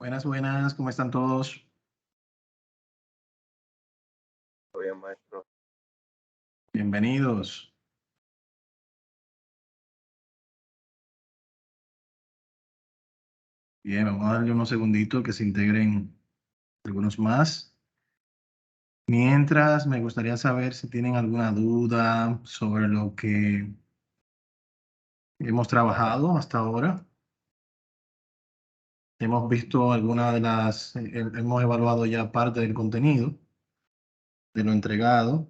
Buenas, buenas, ¿cómo están todos? Muy bien, maestro. Bienvenidos. Bien, vamos a darle unos segunditos que se integren algunos más. Mientras, me gustaría saber si tienen alguna duda sobre lo que hemos trabajado hasta ahora. Hemos visto hemos evaluado ya parte del contenido, de lo entregado.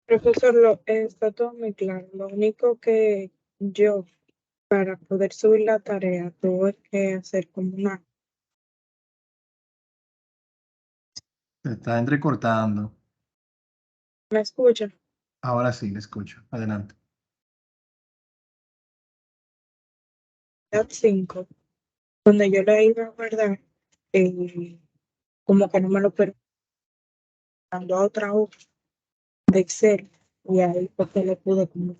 Profesor, está todo muy claro. Lo único que yo, para poder subir la tarea, tuve que hacer como una. Se está entrecortando. ¿Me escucha? Ahora sí, le escucho. Adelante. Tab 5, donde yo la iba a guardar, eh, como que no me lo permitió, mandó a otra hoja de Excel y ahí porque le pude como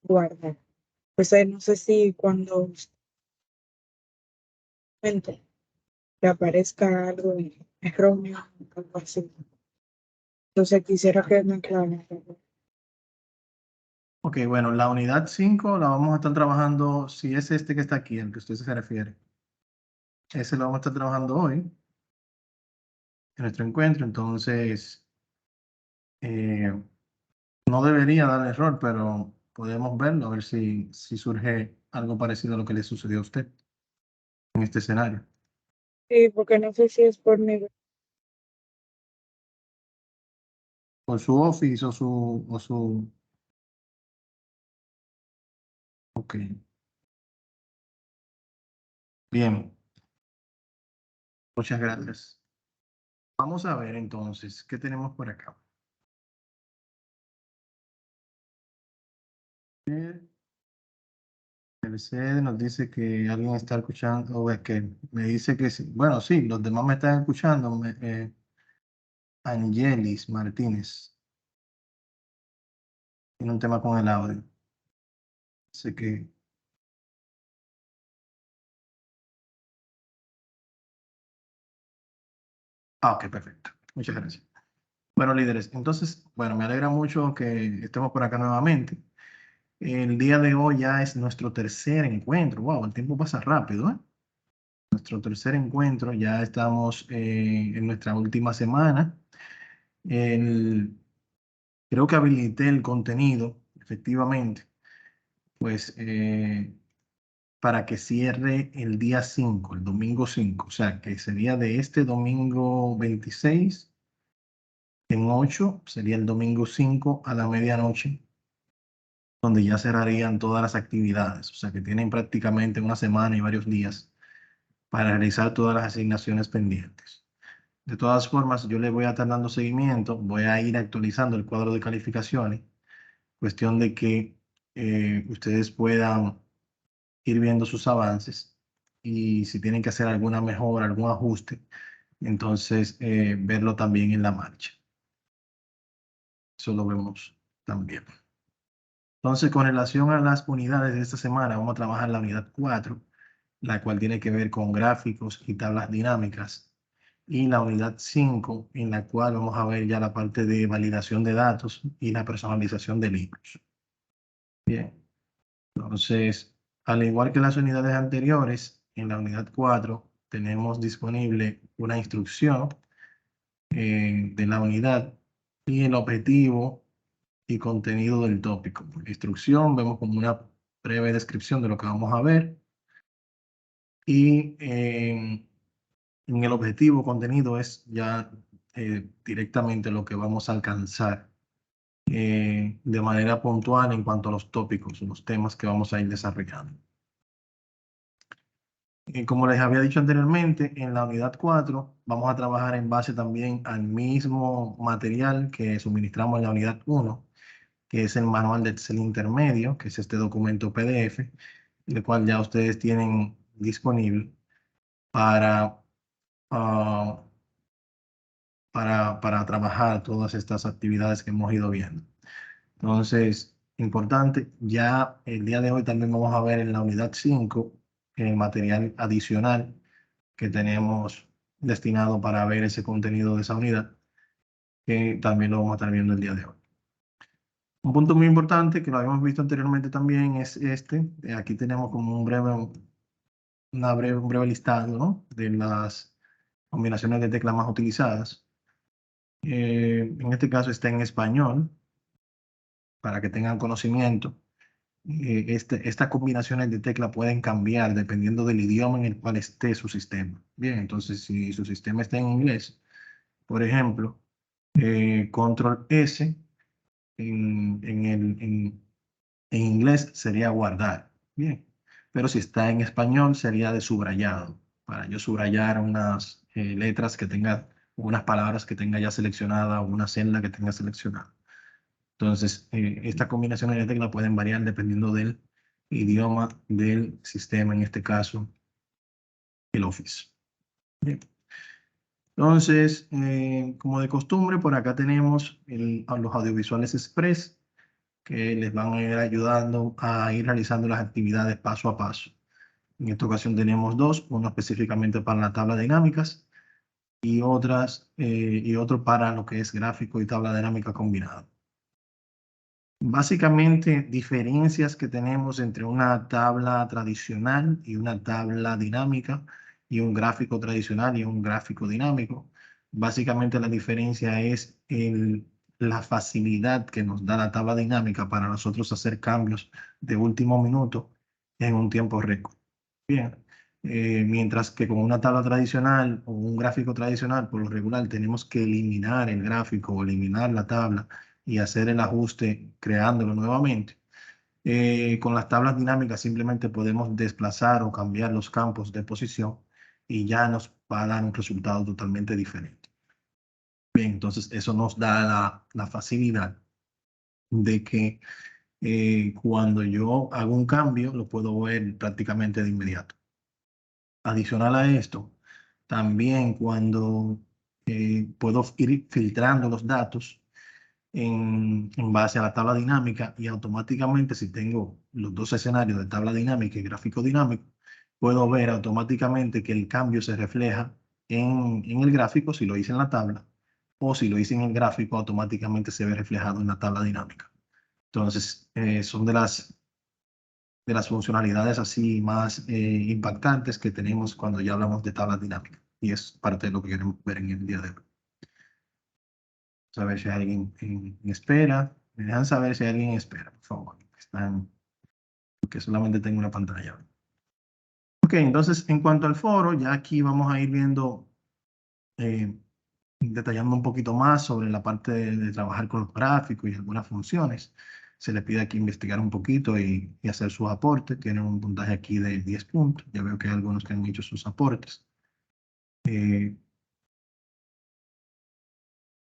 guardar. Pues no sé si cuando le aparezca algo erróneo o algo así. Entonces quisiera que me aclarara. Ok, bueno, la unidad 5 la vamos a estar trabajando, si es este que está aquí, al que usted se refiere. Ese lo vamos a estar trabajando hoy, en nuestro encuentro, entonces no debería dar error, pero podemos verlo, a ver si surge algo parecido a lo que le sucedió a usted en este escenario. Sí, porque no sé si es por mi. Por su office o su. Ok, bien, muchas gracias. Vamos a ver entonces, ¿qué tenemos por acá? El C nos dice que alguien está escuchando, o es que me dice que sí. Bueno, sí, los demás me están escuchando. Angelis Martínez tiene un tema con el audio. Sé que. Ok, perfecto. Muchas gracias. Bueno, líderes, entonces, bueno, me alegra mucho que estemos por acá nuevamente. El día de hoy ya es nuestro tercer encuentro. Wow, el tiempo pasa rápido, ¿eh? Nuestro tercer encuentro, ya estamos en nuestra última semana. El- Creo que habilité el contenido, efectivamente, pues para que cierre el día 5, el domingo 5, o sea, que sería de este domingo 26 en 8, sería el domingo 5 a la medianoche, donde ya cerrarían todas las actividades, o sea, que tienen prácticamente una semana y varios días para realizar todas las asignaciones pendientes. De todas formas, yo le voy a estar dando seguimiento, voy a ir actualizando el cuadro de calificaciones, cuestión de que ustedes puedan ir viendo sus avances y si tienen que hacer alguna mejora, algún ajuste, entonces verlo también en la marcha. Eso lo vemos también. Entonces, con relación a las unidades de esta semana, vamos a trabajar la unidad 4, la cual tiene que ver con gráficos y tablas dinámicas, y la unidad 5, en la cual vamos a ver ya la parte de validación de datos y la personalización de libros. Bien, entonces, al igual que las unidades anteriores, en la unidad 4 tenemos disponible una instrucción de la unidad y el objetivo y contenido del tópico. Por instrucción vemos como una breve descripción de lo que vamos a ver y en el objetivo contenido es ya directamente lo que vamos a alcanzar de manera puntual en cuanto a los tópicos, los temas que vamos a ir desarrollando. Como les había dicho anteriormente, en la unidad 4 vamos a trabajar en base también al mismo material que suministramos en la unidad 1, que es el manual de Excel intermedio, que es este documento PDF, el cual ya ustedes tienen disponible para para trabajar todas estas actividades que hemos ido viendo. Entonces, importante, ya el día de hoy también vamos a ver en la unidad 5 el material adicional que tenemos destinado para ver ese contenido de esa unidad, que también lo vamos a estar viendo el día de hoy. Un punto muy importante que lo habíamos visto anteriormente también es este. Aquí tenemos como un breve listado, ¿no?, de las combinaciones de teclas más utilizadas. En este caso está en español, para que tengan conocimiento. Estas combinaciones de tecla pueden cambiar dependiendo del idioma en el cual esté su sistema. Bien, entonces si su sistema está en inglés, por ejemplo, control S en inglés sería guardar. Bien, pero si está en español sería de subrayado. Para yo subrayar unas letras que tenga, unas palabras que tenga ya seleccionada o una celda que tenga seleccionada. Entonces, estas combinaciones de tecla pueden variar dependiendo del idioma del sistema, en este caso, el Office. Bien. Entonces, como de costumbre, por acá tenemos a los audiovisuales express que les van a ir ayudando a ir realizando las actividades paso a paso. En esta ocasión tenemos dos, uno específicamente para la tabla de dinámicas y otro para lo que es gráfico y tabla dinámica combinada. Básicamente, diferencias que tenemos entre una tabla tradicional y una tabla dinámica y un gráfico tradicional y un gráfico dinámico. Básicamente la diferencia es la facilidad que nos da la tabla dinámica para nosotros hacer cambios de último minuto en un tiempo récord. Bien, mientras que con una tabla tradicional o un gráfico tradicional, por lo regular tenemos que eliminar el gráfico o eliminar la tabla y hacer el ajuste creándolo nuevamente. Con las tablas dinámicas simplemente podemos desplazar o cambiar los campos de posición y ya nos va a dar un resultado totalmente diferente. Bien, entonces eso nos da la facilidad de que cuando yo hago un cambio lo puedo ver prácticamente de inmediato. Adicional a esto, también cuando puedo ir filtrando los datos en base a la tabla dinámica y automáticamente si tengo los dos escenarios de tabla dinámica y gráfico dinámico, puedo ver automáticamente que el cambio se refleja en el gráfico si lo hice en la tabla o si lo hice en el gráfico automáticamente se ve reflejado en la tabla dinámica. Entonces, son de las funcionalidades así más impactantes que tenemos cuando ya hablamos de tablas dinámicas y es parte de lo que queremos ver en el día de hoy. A ver si hay alguien en espera. Me dejan saber si hay alguien en espera, por favor. Porque solamente tengo una pantalla. Ok, entonces en cuanto al foro, ya aquí vamos a ir viendo, detallando un poquito más sobre la parte de trabajar con los gráficos y algunas funciones. Se les pide aquí investigar un poquito y hacer sus aportes. Tienen un puntaje aquí de 10 puntos. Ya veo que hay algunos que han hecho sus aportes.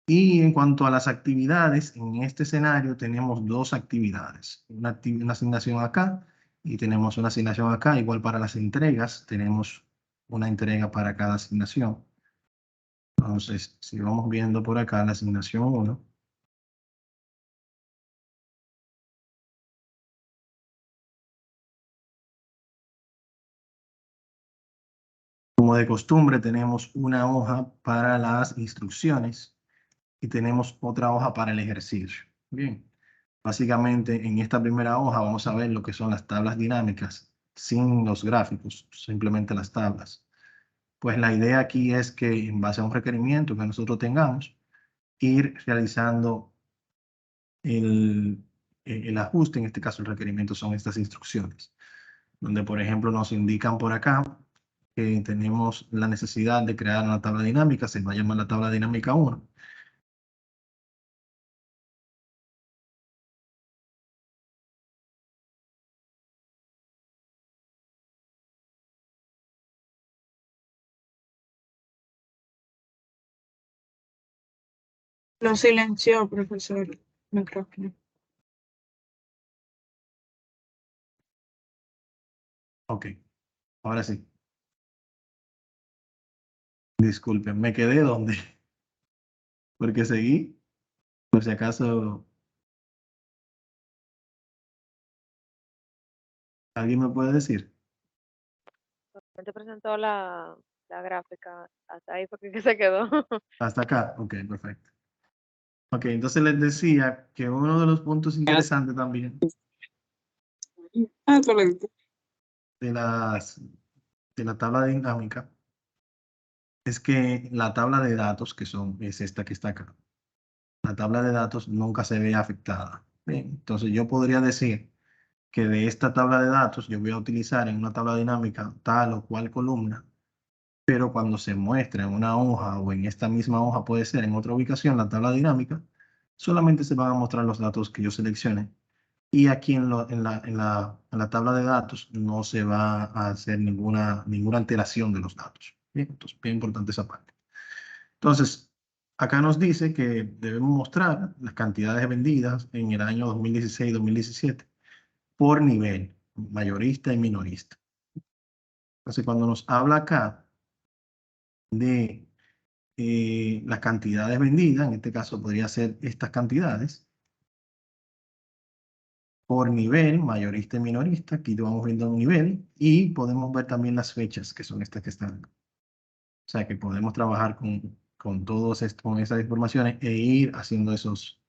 Y en cuanto a las actividades, en este escenario tenemos dos actividades, una asignación acá y tenemos una asignación acá. Igual para las entregas, tenemos una entrega para cada asignación. Entonces, si vamos viendo por acá la asignación 1, como de costumbre, tenemos una hoja para las instrucciones y tenemos otra hoja para el ejercicio. Bien. Básicamente, en esta primera hoja vamos a ver lo que son las tablas dinámicas sin los gráficos, simplemente las tablas. Pues la idea aquí es que en base a un requerimiento que nosotros tengamos, ir realizando el ajuste. En este caso, el requerimiento son estas instrucciones, donde por ejemplo nos indican por acá que tenemos la necesidad de crear una tabla dinámica, se va a llamar la tabla dinámica 1. Lo silenció, profesor. Micrófono. Ok, ahora sí. Disculpen, me quedé donde Porque seguí, por si acaso alguien me puede decir. Te presentó la gráfica, hasta ahí porque que se quedó. Hasta acá. Ok, perfecto. Ok, entonces les decía que uno de los puntos interesantes también Excelente. de de la tabla dinámica es que la tabla de datos, es esta que está acá, la tabla de datos nunca se ve afectada. Bien, entonces yo podría decir que de esta tabla de datos yo voy a utilizar en una tabla dinámica tal o cual columna, pero cuando se muestre en una hoja o en esta misma hoja puede ser en otra ubicación la tabla dinámica, solamente se van a mostrar los datos que yo seleccione. Y aquí en la tabla de datos no se va a hacer ninguna alteración de los datos. Bien, entonces, bien importante esa parte. Entonces, acá nos dice que debemos mostrar las cantidades vendidas en el año 2016-2017 por nivel, mayorista y minorista. Entonces, cuando nos habla acá de las cantidades vendidas, en este caso podría ser estas cantidades, por nivel, mayorista y minorista. Aquí lo vamos viendo un nivel y podemos ver también las fechas, que son estas que están. O sea que podemos trabajar con con estas informaciones e ir haciendo esos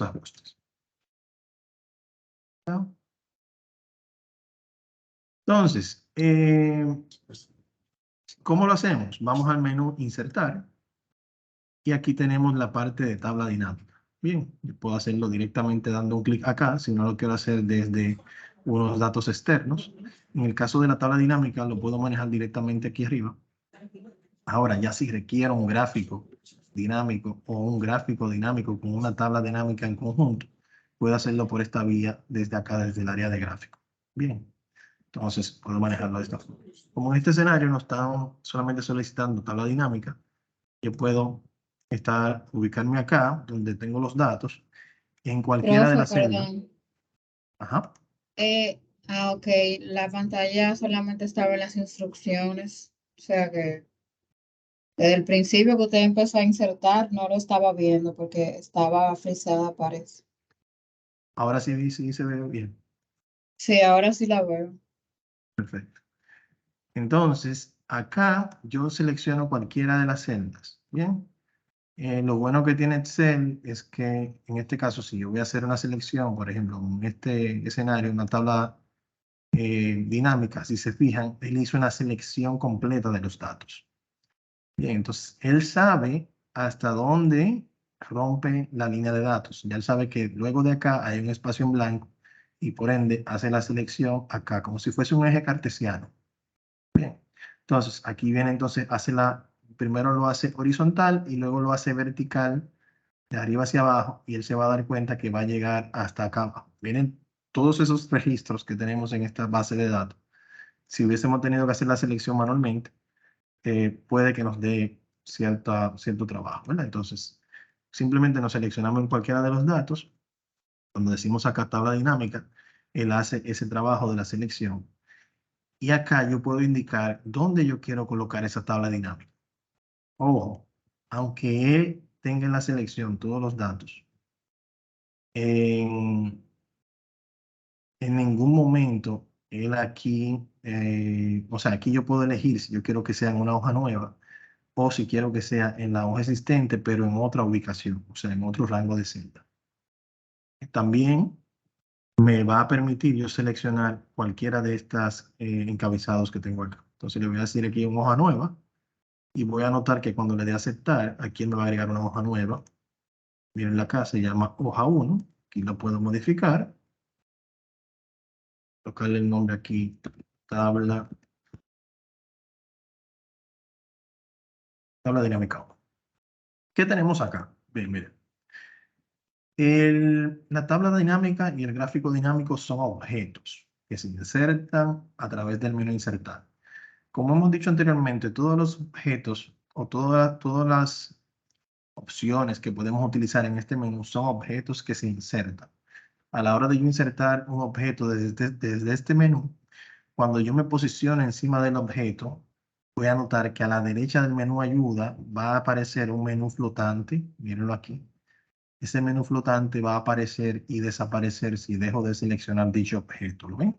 ajustes. ¿No? Entonces, ¿cómo lo hacemos? Vamos al menú Insertar y aquí tenemos la parte de tabla dinámica. Bien, yo puedo hacerlo directamente dando un clic acá, si no lo quiero hacer desde unos datos externos. En el caso de la tabla dinámica, lo puedo manejar directamente aquí arriba. Ahora, ya si requiero un gráfico dinámico o un gráfico dinámico con una tabla dinámica en conjunto, puedo hacerlo por esta vía desde acá, desde el área de gráfico. Bien, entonces puedo manejarlo de esta forma. Como en este escenario no estamos solamente solicitando tabla dinámica, yo puedo ubicarme acá, donde tengo los datos, en cualquiera de Profe, las celdas. perdón. Ajá. Ok, la pantalla solamente estaba en las instrucciones, o sea que desde el principio que usted empezó a insertar no lo estaba viendo porque estaba frisada, parece. Ahora sí, sí se ve bien. Sí, ahora sí la veo. Perfecto. Entonces, acá yo selecciono cualquiera de las celdas. Bien. Lo bueno que tiene Excel es que en este caso, si yo voy a hacer una selección, por ejemplo, en este escenario, una tabla dinámica, si se fijan, él hizo una selección completa de los datos. Bien, entonces él sabe hasta dónde rompe la línea de datos. Ya él sabe que luego de acá hay un espacio en blanco y por ende hace la selección acá, como si fuese un eje cartesiano. Bien, entonces aquí viene, entonces primero lo hace horizontal y luego lo hace vertical de arriba hacia abajo y él se va a dar cuenta que va a llegar hasta acá abajo. Miren todos esos registros que tenemos en esta base de datos. Si hubiésemos tenido que hacer la selección manualmente, puede que nos dé cierto trabajo, ¿verdad? Entonces, simplemente nos seleccionamos en cualquiera de los datos. Cuando decimos acá tabla dinámica, él hace ese trabajo de la selección. Y acá yo puedo indicar dónde yo quiero colocar esa tabla dinámica. Ojo, aunque él tenga en la selección todos los datos, en, en ningún momento él aquí, o sea, aquí yo puedo elegir si yo quiero que sea en una hoja nueva o si quiero que sea en la hoja existente, pero en otra ubicación, o sea, en otro rango de celda. También me va a permitir yo seleccionar cualquiera de estas encabezados que tengo acá. Entonces le voy a decir aquí en hoja nueva y voy a notar que cuando le dé a aceptar, aquí me va a agregar una hoja nueva. Miren acá, se llama hoja 1. Aquí lo puedo modificar. Colocarle el nombre aquí, tabla dinámica 1. ¿Qué tenemos acá? Bien, miren. La tabla dinámica y el gráfico dinámico son objetos que se insertan a través del menú insertar. Como hemos dicho anteriormente, todos los objetos o todas las opciones que podemos utilizar en este menú son objetos que se insertan. A la hora de yo insertar un objeto desde este menú, cuando yo me posiciono encima del objeto, voy a notar que a la derecha del menú ayuda va a aparecer un menú flotante. Mírenlo aquí. Ese menú flotante va a aparecer y desaparecer si dejo de seleccionar dicho objeto. ¿Lo ven?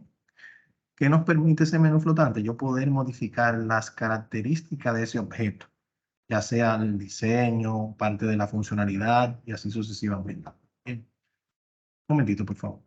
¿Qué nos permite ese menú flotante? Yo poder modificar las características de ese objeto, ya sea el diseño, parte de la funcionalidad y así sucesivamente. Bien. Un momentito, por favor.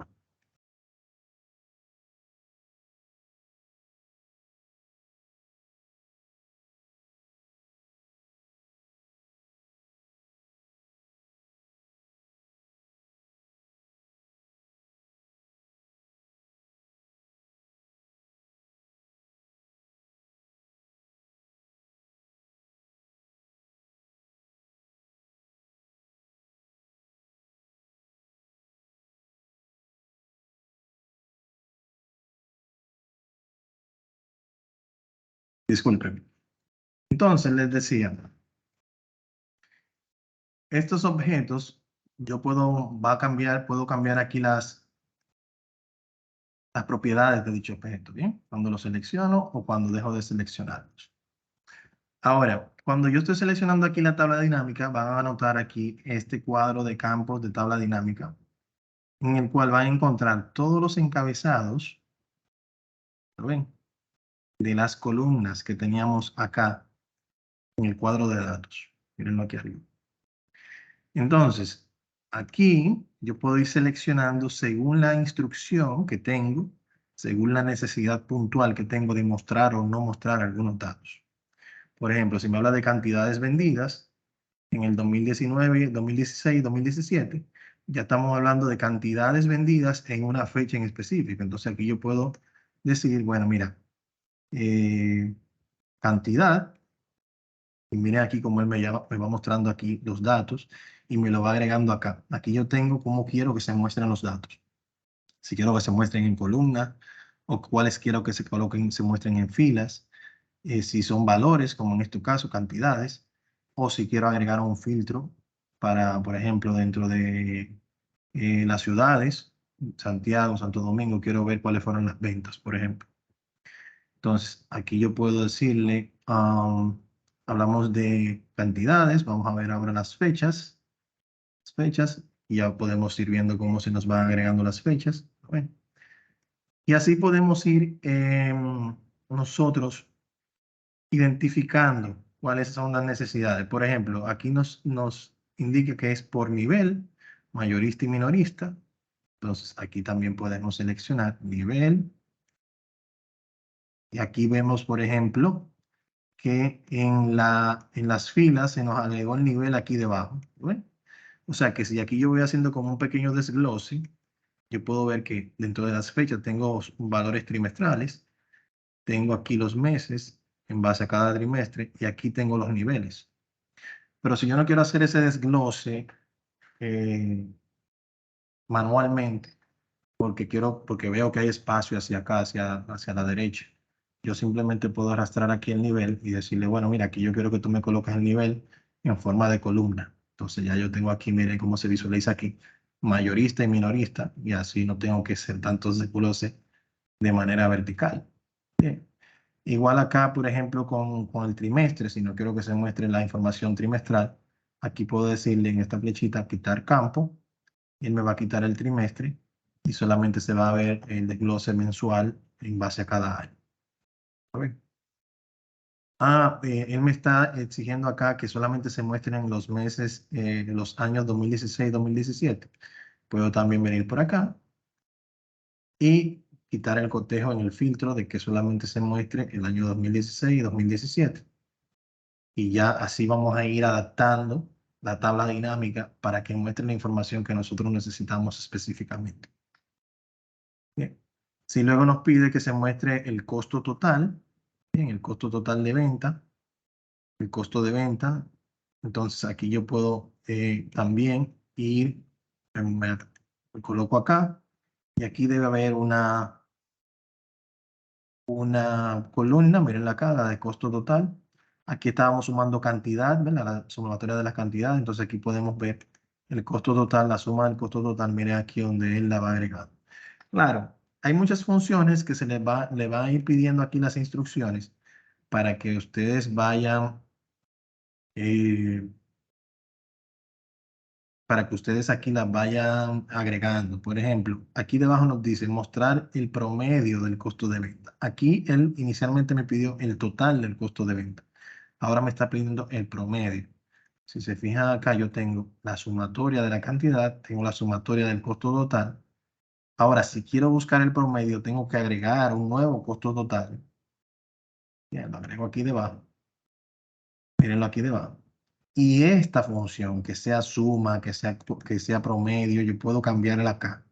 Disculpen. Entonces, les decía, estos objetos, puedo cambiar aquí las propiedades de dicho objeto, ¿bien? Cuando lo selecciono o cuando dejo de seleccionarlos. Ahora, cuando yo estoy seleccionando aquí la tabla dinámica, van a notar aquí este cuadro de campos de tabla dinámica, en el cual van a encontrar todos los encabezados, ¿lo ven? De las columnas que teníamos acá en el cuadro de datos. Mírenlo aquí arriba. Entonces, aquí yo puedo ir seleccionando según la instrucción que tengo, según la necesidad puntual que tengo de mostrar o no mostrar algunos datos. Por ejemplo, si me habla de cantidades vendidas en el 2019, 2016, 2017, ya estamos hablando de cantidades vendidas en una fecha en específico. Entonces aquí yo puedo decir, bueno, mira, cantidad, y mire aquí cómo él me va mostrando aquí los datos y me lo va agregando acá. Aquí yo tengo cómo quiero que se muestren los datos. Si quiero que se muestren en columna o cuáles quiero que se coloquen, se muestren en filas. Si son valores, como en este caso, cantidades, o si quiero agregar un filtro para, por ejemplo, dentro de las ciudades, Santiago, Santo Domingo, quiero ver cuáles fueron las ventas, por ejemplo. Entonces, aquí yo puedo decirle, hablamos de cantidades, vamos a ver ahora las fechas, y ya podemos ir viendo cómo se nos van agregando las fechas. Bueno, y así podemos ir nosotros identificando cuáles son las necesidades. Por ejemplo, aquí nos indica que es por nivel, mayorista y minorista. Entonces, aquí también podemos seleccionar nivel. Y aquí vemos, por ejemplo, que en las filas se nos agregó el nivel aquí debajo. ¿Ven? O sea que si aquí yo voy haciendo como un pequeño desglose, yo puedo ver que dentro de las fechas tengo valores trimestrales, tengo aquí los meses en base a cada trimestre y aquí tengo los niveles. Pero si yo no quiero hacer ese desglose manualmente, porque veo que hay espacio hacia acá, hacia la derecha, yo simplemente puedo arrastrar aquí el nivel y decirle, bueno, mira, aquí yo quiero que tú me coloques el nivel en forma de columna. Entonces ya yo tengo aquí, miren cómo se visualiza aquí, mayorista y minorista, y así no tengo que hacer tantos desgloses de manera vertical. Bien. Igual acá, por ejemplo, con el trimestre, si no quiero que se muestre la información trimestral, aquí puedo decirle en esta flechita quitar campo, y él me va a quitar el trimestre y solamente se va a ver el desglose mensual en base a cada año. A ver. Él me está exigiendo acá que solamente se muestren los meses, los años 2016 2017. Puedo también venir por acá y quitar el cotejo en el filtro de que solamente se muestre el año 2016 y 2017. Y ya así vamos a ir adaptando la tabla dinámica para que muestre la información que nosotros necesitamos específicamente. Bien. Si luego nos pide que se muestre el costo total, bien, el costo total de venta, el costo de venta, entonces aquí yo puedo también ir, me coloco acá y aquí debe haber una columna, miren acá, la de costo total. Aquí estábamos sumando cantidad, ¿verdad? La sumatoria de las cantidades. Entonces aquí podemos ver el costo total, la suma del costo total. Miren aquí donde él la va agregando. Claro, hay muchas funciones que le va a ir pidiendo aquí las instrucciones, para que ustedes vayan, para que ustedes aquí las vayan agregando. Por ejemplo, aquí debajo nos dice mostrar el promedio del costo de venta. Aquí él inicialmente me pidió el total del costo de venta. Ahora me está pidiendo el promedio. Si se fijan acá, yo tengo la sumatoria de la cantidad, tengo la sumatoria del costo total. Ahora, si quiero buscar el promedio, tengo que agregar un nuevo costo total. Bien, lo agrego aquí debajo. Mírenlo aquí debajo. Y esta función, que sea suma, que sea promedio, yo puedo cambiarla acá.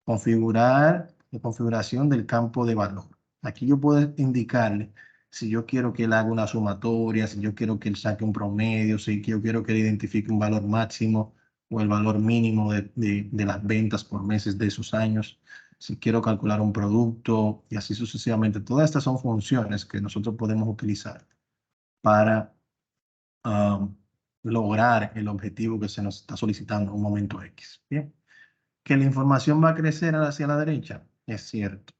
Configurar la configuración del campo de valor. Aquí yo puedo indicarle si yo quiero que él haga una sumatoria, si yo quiero que él saque un promedio, si yo quiero que él identifique un valor máximo o el valor mínimo de las ventas por meses de esos años, si quiero calcular un producto y así sucesivamente. Todas estas son funciones que nosotros podemos utilizar para lograr el objetivo que se nos está solicitando en un momento X. Bien. Que la información va a crecer hacia la derecha, es cierto.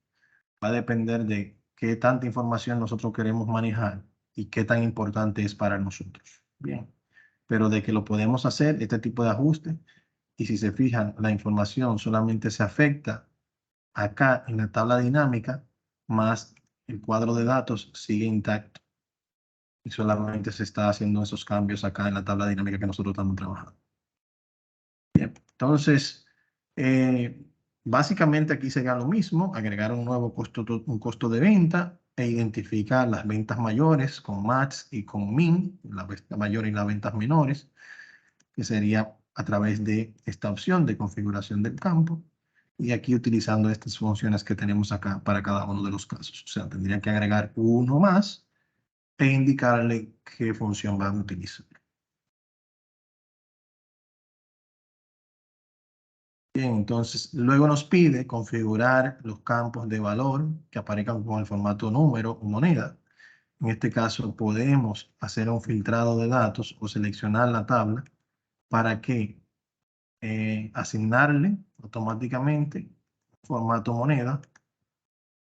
Va a depender de qué tanta información nosotros queremos manejar y qué tan importante es para nosotros. Bien. Pero de que lo podemos hacer, este tipo de ajuste, y si se fijan, la información solamente se afecta acá en la tabla dinámica, más el cuadro de datos sigue intacto. Y solamente se está haciendo esos cambios acá en la tabla dinámica que nosotros estamos trabajando. Bien, entonces, básicamente aquí sería lo mismo, agregar un nuevo un costo de venta e identificar las ventas mayores con max y con min, la venta mayor y las ventas menores, que sería a través de esta opción de configuración del campo. Y aquí utilizando estas funciones que tenemos acá para cada uno de los casos. O sea, tendría que agregar uno más e indicarle qué función van a utilizar. Bien, entonces luego nos pide configurar los campos de valor que aparezcan con el formato número o moneda. En este caso podemos hacer un filtrado de datos o seleccionar la tabla para que asignarle automáticamente formato moneda.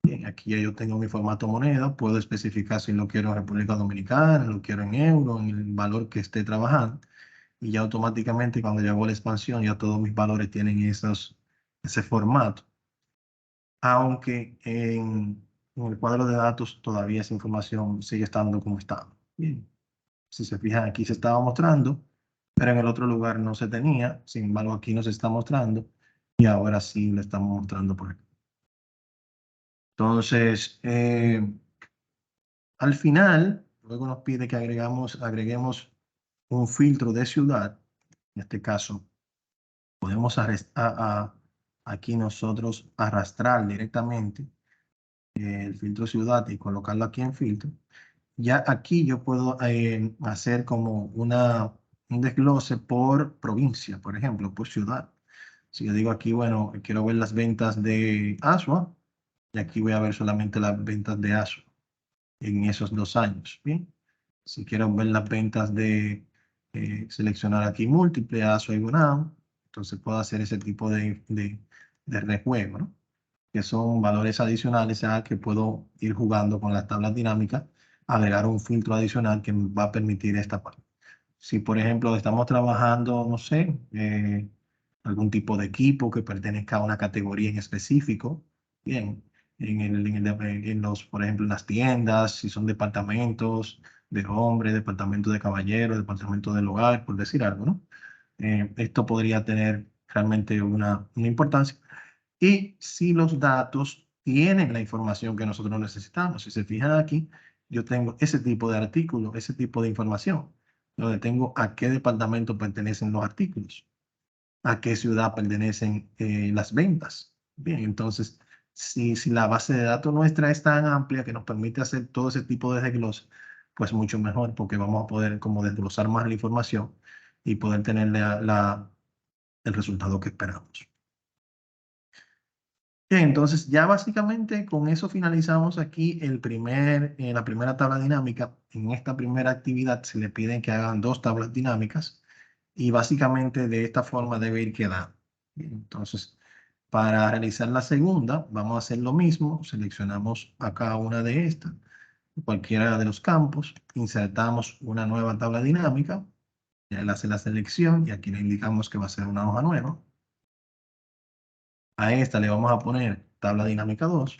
Bien, aquí ya yo tengo mi formato moneda, puedo especificar si lo quiero en República Dominicana, lo quiero en euro, en el valor que esté trabajando. Y ya automáticamente cuando llegó la expansión ya todos mis valores tienen ese formato. Aunque en el cuadro de datos todavía esa información sigue estando como estaba. Bien. Si se fijan aquí se estaba mostrando, pero en el otro lugar no se tenía. Sin embargo aquí nos está mostrando y ahora sí lo estamos mostrando por aquí. Entonces, al final, luego nos pide que agreguemos un filtro de ciudad. En este caso, podemos aquí nosotros arrastrar directamente el filtro ciudad y colocarlo aquí en filtro. Ya aquí yo puedo hacer como un desglose por provincia, por ejemplo, por ciudad. Si yo digo aquí, bueno, quiero ver las ventas de Asua, y aquí voy a ver solamente las ventas de Asua en esos 2 años. Bien. Si quiero ver las ventas seleccionar aquí múltiple, Asua y Bonao, entonces puedo hacer ese tipo de rejuego, ¿no? Que son valores adicionales a que puedo ir jugando con las tablas dinámicas, agregar un filtro adicional que me va a permitir esta parte. Si, por ejemplo, estamos trabajando, no sé, algún tipo de equipo que pertenezca a una categoría en específico, bien, por ejemplo, en las tiendas, si son departamentos de hombres, departamento de caballeros, departamento del hogar, por decir algo, ¿no? Esto podría tener realmente una importancia. Y si los datos tienen la información que nosotros necesitamos, si se fijan aquí, yo tengo ese tipo de artículo, ese tipo de información, donde tengo a qué departamento pertenecen los artículos, a qué ciudad pertenecen las ventas. Bien, entonces, si la base de datos nuestra es tan amplia que nos permite hacer todo ese tipo de desglose, pues mucho mejor, porque vamos a poder como desglosar más la información y poder tener el resultado que esperamos. Bien, entonces ya básicamente con eso finalizamos aquí la primera tabla dinámica. En esta primera actividad se le piden que hagan 2 tablas dinámicas y básicamente de esta forma debe ir quedando. Bien, entonces, para realizar la segunda, vamos a hacer lo mismo. Seleccionamos acá una de estas. cualquiera de los campos, insertamos una nueva tabla dinámica, ya él hace la selección y aquí le indicamos que va a ser una hoja nueva. A esta le vamos a poner tabla dinámica 2.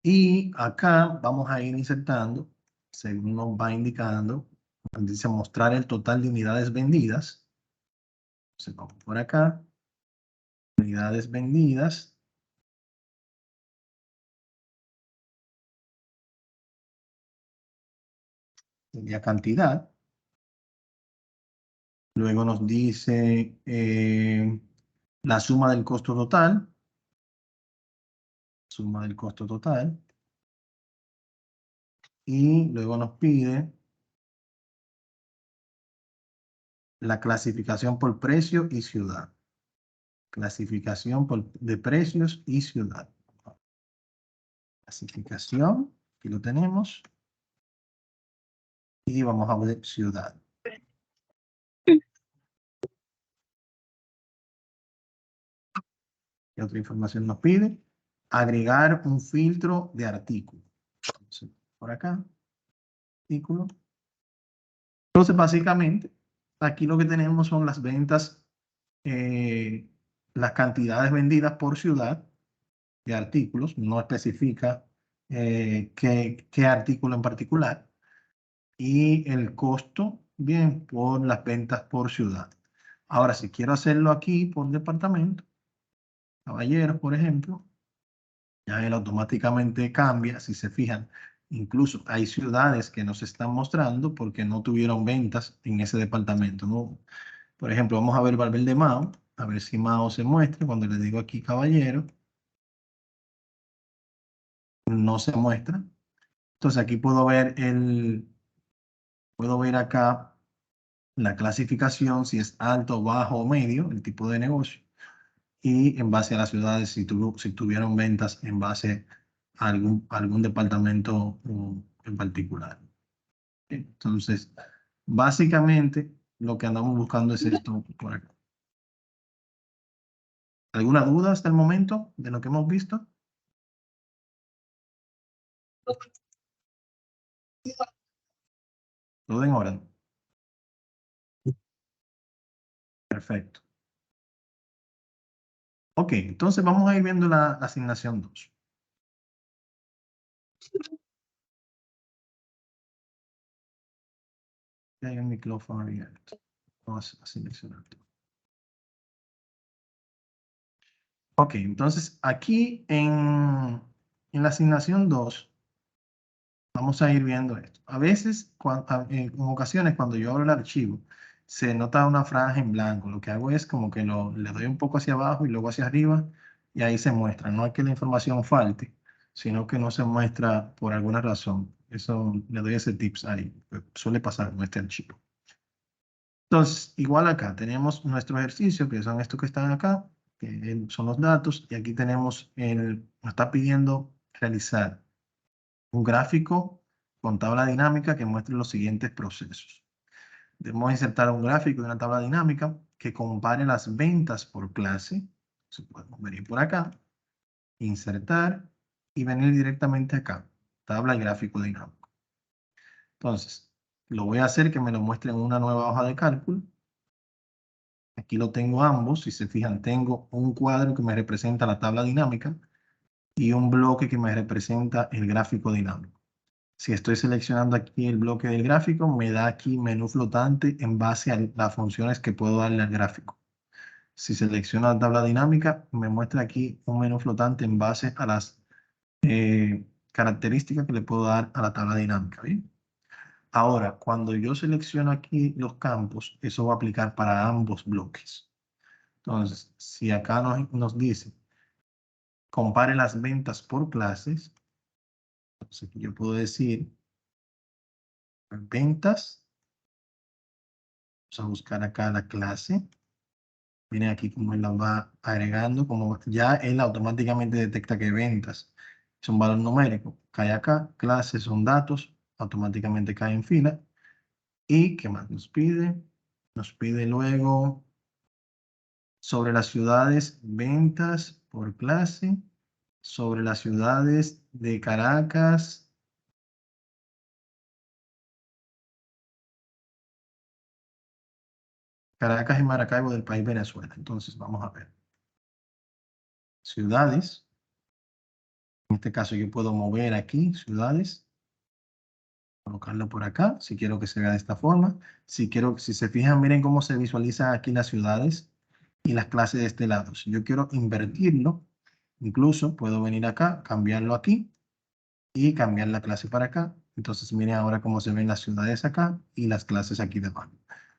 Y acá vamos a ir insertando, según nos va indicando, dice mostrar el total de unidades vendidas. Entonces vamos por acá, unidades vendidas. Sería cantidad. Luego nos dice la suma del costo total. Suma del costo total. Y luego nos pide la clasificación por precio y ciudad. Clasificación de precios y ciudad. Clasificación, aquí lo tenemos. Y vamos a ver ciudad. ¿Qué otra información nos pide? Agregar un filtro de artículo. Entonces, por acá, artículo. Entonces, básicamente, aquí lo que tenemos son las ventas, las cantidades vendidas por ciudad de artículos. No especifica qué artículo en particular. Y el costo, bien, por las ventas por ciudad. Ahora, si quiero hacerlo aquí por departamento, caballeros, por ejemplo, ya él automáticamente cambia, si se fijan. Incluso hay ciudades que nos están mostrando porque no tuvieron ventas en ese departamento, ¿no? Por ejemplo, vamos a ver Valverde de Mao, a ver si Mao se muestra. Cuando le digo aquí caballero, no se muestra. Entonces aquí puedo ver acá la clasificación, si es alto, bajo o medio, el tipo de negocio. Y en base a las ciudades, si tuvieron ventas en base a algún departamento en particular. Entonces, básicamente, lo que andamos buscando es esto por acá. ¿Alguna duda hasta el momento de lo que hemos visto? Todo en orden. Perfecto. Ok, entonces vamos a ir viendo la asignación 2. Hay un micrófono abierto. Vamos a seleccionar. Ok, entonces aquí en la asignación 2 vamos a ir viendo esto. A veces, en ocasiones, cuando yo abro el archivo, se nota una franja en blanco. Lo que hago es como que le doy un poco hacia abajo y luego hacia arriba y ahí se muestra. No es que la información falte, sino que no se muestra por alguna razón. Eso le doy ese tips ahí. Suele pasar con este archivo. Entonces, igual acá tenemos nuestro ejercicio, que son estos que están acá, que son los datos, y aquí tenemos, nos está pidiendo realizar un gráfico con tabla dinámica que muestre los siguientes procesos. Debemos insertar un gráfico de una tabla dinámica que compare las ventas por clase. Entonces podemos venir por acá, insertar y venir directamente acá, tabla y gráfico dinámico. Entonces, lo voy a hacer que me lo muestre en una nueva hoja de cálculo. Aquí lo tengo ambos. Si se fijan, tengo un cuadro que me representa la tabla dinámica y un bloque que me representa el gráfico dinámico. Si estoy seleccionando aquí el bloque del gráfico, me da aquí menú flotante en base a las funciones que puedo darle al gráfico. Si selecciono la tabla dinámica, me muestra aquí un menú flotante en base a las características que le puedo dar a la tabla dinámica. ¿Bien? Ahora, cuando yo selecciono aquí los campos, eso va a aplicar para ambos bloques. Entonces, si acá nos dice, compare las ventas por clases, entonces yo puedo decir, ventas, vamos a buscar acá la clase, miren aquí cómo él la va agregando, como ya él automáticamente detecta que ventas es un valor numérico, cae acá, clases son datos, automáticamente cae en fila, y ¿qué más nos pide? Nos pide luego sobre las ciudades, ventas por clase sobre las ciudades de Caracas, y Maracaibo del país Venezuela. Entonces, vamos a ver. Ciudades. En este caso, yo puedo mover aquí ciudades. Colocarlo por acá, si quiero que se vea de esta forma. Si se fijan, miren cómo se visualizan aquí las ciudades y las clases de este lado. Si yo quiero invertirlo, incluso puedo venir acá, cambiarlo aquí y cambiar la clase para acá. Entonces miren ahora cómo se ven las ciudades acá y las clases aquí debajo.